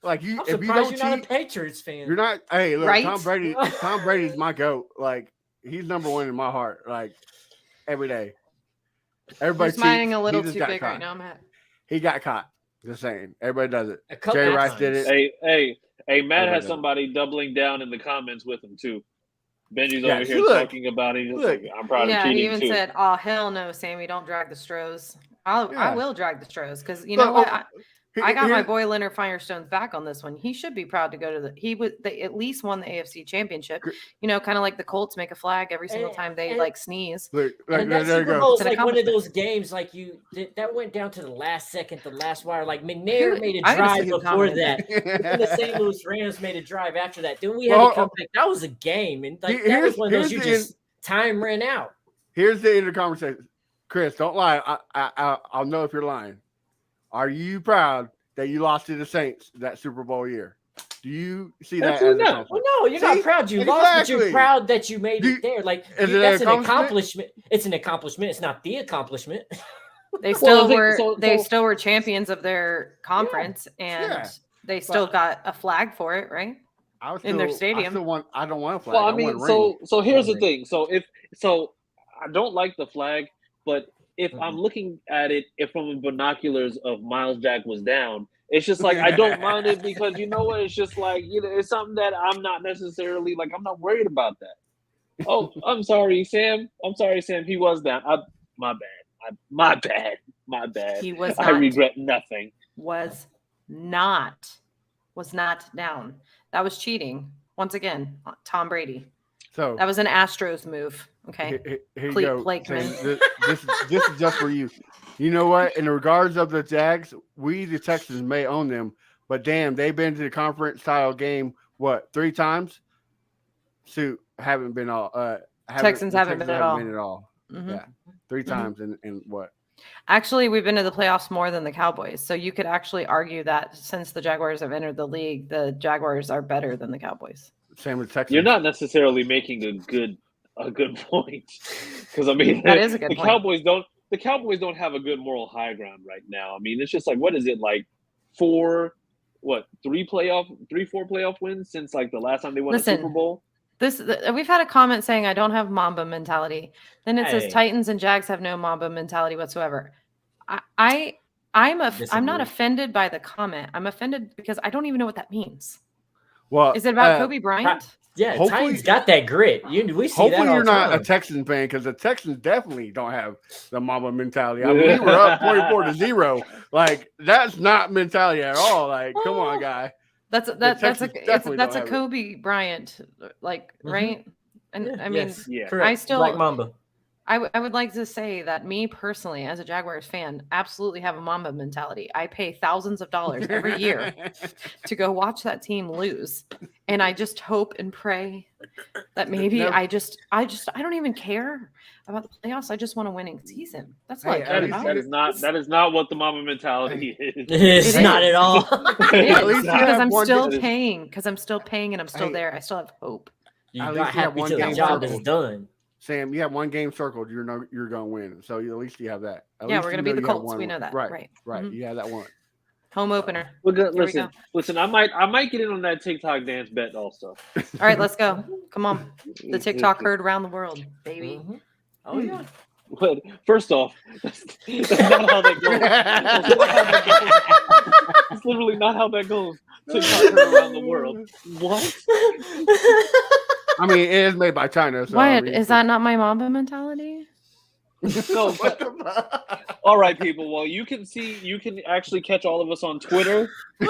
Like you, I'm if you surprised don't you're not a cheat, Patriots fan. you're not. Hey, look, Right? Tom Brady's my goat. Like he's number one in my heart. Like every day. Everybody You're smiling cheats. a He little just too got big caught. right now, Matt. He got caught. Just saying. Everybody does it. A couple Jerry of Rice did times. it. Hey, Matt Everybody has does. somebody doubling down in the comments with him too. Benji's Yeah, over here look. talking about it. He's Look. like, I'm proud Yeah, of cheating he even too. said, "Oh hell no, Sammy, don't drag the Stros." I Yeah. will drag the Stros because you Look, know what? Here- I got my here- boy Leonard Firestone's back on this one. He should be proud to go to they at least won the AFC championship. You know, kind of like the Colts make a flag every single And- time they and- like sneeze. Look, And there that you Super go. Bowl is It's an like one of accomplishment. those games like that went down to the last second, the last wire. Like McNair Who- made a I gotta drive see who before commented that. And the St. Louis Rams made a drive after that. Then we had Well, to come back. That was a game, and like that here's- was one of those here's you the just time ran out. Here's the end of the conversation. Chris, don't lie. I'll know if you're lying. Are you proud that you lost to the Saints that Super Bowl year? Do you see that as Absolutely a not. Well, compliment? no, you're not See? proud you lost, but you're Exactly. proud that you made You- it there. Like Is it an that's an accomplishment? accomplishment. It's an accomplishment. It's not the accomplishment. They still I think- were so- they so- still were champions of their conference, and Yeah. they still got a flag for it, right? I was in their still- stadium. I don't want a flag. Well, I want mean, a ring. so here's the Ring. thing. So I don't like the flag, but if I'm looking at it from the binoculars of Miles Jack was down, it's just like I don't mind it because you know what? It's just like it's something that I'm not necessarily like. I'm not worried about that. Oh, I'm sorry, Sam. He was down. My bad. He was I not. regret nothing. Was not down. That was cheating. Once again, Tom Brady. So That was an Astros move. Okay. Here you Clete go. Blakeman. Sam. This is just for you. You know what? In regards of the Jags, we the Texans may own them, but damn, they've been to the conference style game 3 times? Haven't been all. Texans haven't been at all. Yeah, 3 times in what? Actually, we've been to the playoffs more than the Cowboys. So you could actually argue that since the Jaguars have entered the league, the Jaguars are better than the Cowboys. Same with Texans. You're not necessarily making a good point, because I mean that is a good the point. Cowboys don't have a good moral high ground right now. I mean, it's just like, what is it, like 4 playoff wins since like the last time they won a Super Bowl? We've had a comment saying I don't have Mamba mentality. Then it says Titans and Jags have no Mamba mentality whatsoever. I'm not offended by the comment. I'm offended because I don't even know what that means. Well, is it about Kobe Bryant? Yeah, Titans got that grit. We see hopefully that all you're the not time. a Texans fan, because the Texans definitely don't have the Mamba mentality. I mean, we were up 24-0. Like, that's not mentality at all. Like, come on, guy. That's a Kobe Bryant, like, right? And Yeah, I mean, yes, correct. I still Black Mamba. I would like to say that me personally, as a Jaguars fan, absolutely have a Mamba mentality. I pay thousands of dollars every year to go watch that team lose, and I just hope and pray that maybe I don't even care about the playoffs. I just want a winning season. That's what that is not what the Mamba mentality is. It's not at all. Because I'm still paying, and I'm still there. I still have hope. You At got least you have happy one till the game job circled. is done. Sam, you have one game circled. You're going to win. So at least you have that. At Yeah, least we're going you to beat the you have Colts. one We know win. that. Right. Mhm. You have that one. Home opener. Well, Here we go. listen. I might get in on that TikTok dance bet also. All right, let's go. Come on. The TikTok heard around the world, baby. Mm-hmm. Oh yeah. But first off, that's not how that goes. It's literally not how that goes. TikTok heard around the world. What? I mean, it is made by China. So What? I mean, Is that not my Mamba mentality? No, all right, people. Well, you can actually catch all of us on Twitter at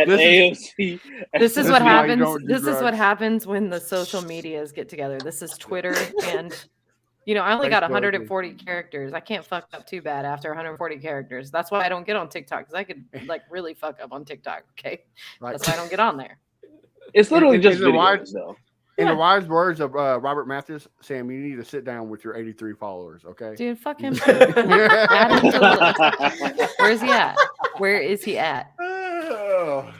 AOC. This is This what is why you happens. don't do This is what drugs. happens when the social medias get together. This is Twitter, and I only got Facebook. 140 characters. I can't fuck up too bad after 140 characters. That's why I don't get on TikTok, because I could like really fuck up on TikTok. Okay, Right. that's why I don't get on there. It's literally Is just it wide? videos, though. In the wise words of Robert Mathis, Sam, you need to sit down with your 83 followers, okay? Dude, fuck him. Add him to the list. Where is he at? Where is he at? Oh,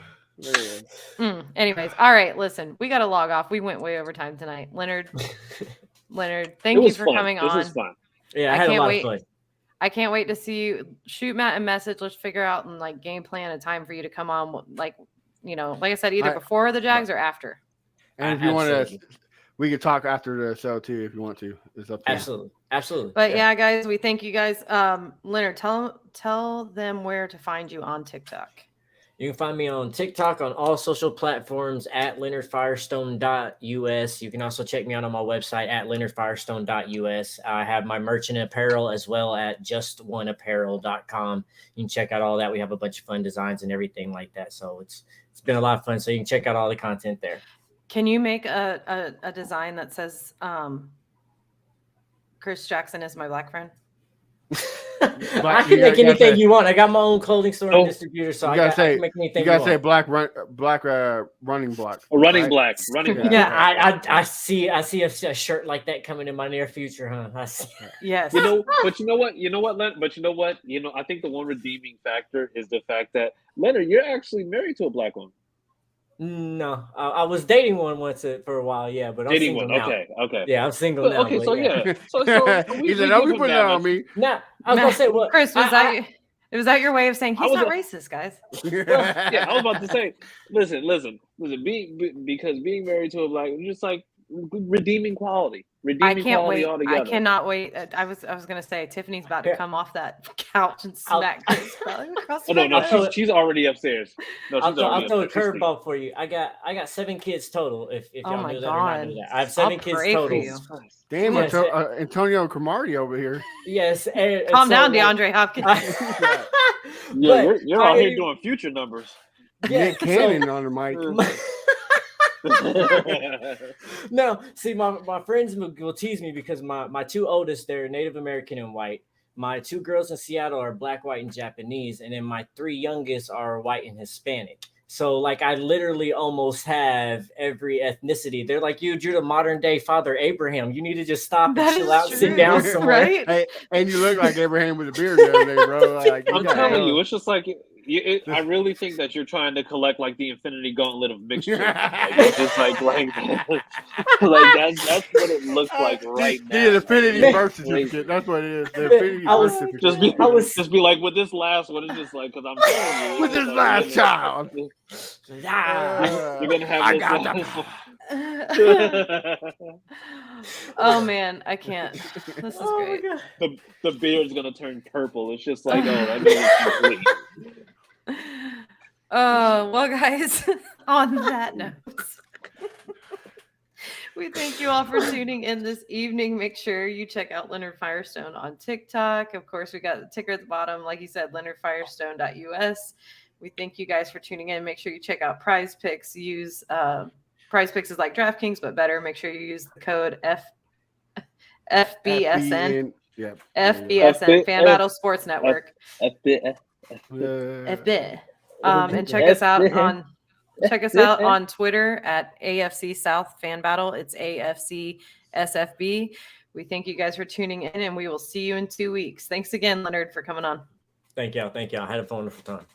man. Anyways, all right. Listen, we got to log off. We went way over time tonight. Leonard, It thank you was for fun. coming This on. was fun. Yeah, I I had a can't lot wait. of fun. I can't wait to see you. Shoot Matt a message. Let's figure out and like game plan a time for you to come on. Like I said, either before the Jags or after. And if you want Absolutely. to, we could talk after the show too, if you want to. It's up to you. Absolutely. But yeah, guys, we thank you guys. Leonard, tell them where to find you on TikTok. You can find me on TikTok on all social platforms at leonardfirestone.us. You can also check me out on my website at leonardfirestone.us. I have my merch and apparel as well at justoneapparel.com. You can check out all that. We have a bunch of fun designs and everything like that. So it's been a lot of fun. So you can check out all the content there. Can you make a design that says Chris Jackson is my black friend? I can make anything you want. I got my own clothing store and distributor, so I can make anything you gotta say want. black running block. Running right? black. Running black. Yeah. I see a shirt like that coming in my near future, huh? I see. Yes. But you know what, Len? But you know what? I think the one redeeming factor is the fact that Leonard, you're actually married to a black woman. No, I was dating one once for a while, yeah, but I'm Dating single one. now. Okay. Yeah, I'm single now. Okay, but so yeah. So He said, "Don't be putting that on me." Now, I was gonna say, well, Chris, was that your way of saying he's not was racist, guys? Yeah, I was about to say, listen. Because being married to a black, just like redeeming quality. I can't wait. Altogether. I cannot wait. I was gonna say Tiffany's about to come off that couch and smack Chris across the No, back. she's already upstairs. No, she's I'll throw a upstairs. curveball for you. I got 7 kids total. If Oh y'all my knew that or not God. knew that, I have 7 I'll kids pray for total. you. Damn, Yes. Antonio Cromartie over here. Yes. Calm down, DeAndre Hopkins. Yeah, But you're out here I- doing future numbers. Yeah, Nick Cannon on the mic. No, see, my friends will tease me because my two oldest, they're Native American and white. My two girls in Seattle are black, white, and Japanese, and then my three youngest are white and Hispanic. So, like, I literally almost have every ethnicity. They're like, you're the modern day Father Abraham. You need to just stop and That chill is out, sit true, down somewhere. right? Hey, and you look like Abraham with a beard the other day, bro. Like, I'm telling you, it's just like I really think that you're trying to collect like the Infinity Gauntlet of mixture. Like, it's just like that's what it looks like right now. The Infinity Man. birth certificate. That's what it is. The Infinity I birth was- certificate. Just be like with this last one. It's just like because I'm telling you, With it's this like, last you're child. Ah. You're gonna have I this. got Oh man, I can't. This is Oh my great. God. the beard's gonna turn purple. It's just like, oh, that means it's complete. Well, guys, on that note, we thank you all for tuning in this evening. Make sure you check out Leonard Firestone on TikTok. Of course, we got the ticker at the bottom, like you said, leonardfirestone.us. We thank you guys for tuning in. Make sure you check out Prize Picks. Use Prize Picks is like DraftKings, but better. Make sure you use the code FBSN. Yep. FBSN, Fan Battle Sports Network. Yeah. FB. And check us out on Twitter at AFC South Fan Battle. It's AFC SFB. We thank you guys for tuning in, and we will see you in 2 weeks. Thanks again, Leonard, for coming on. Thank y'all. I had a wonderful time.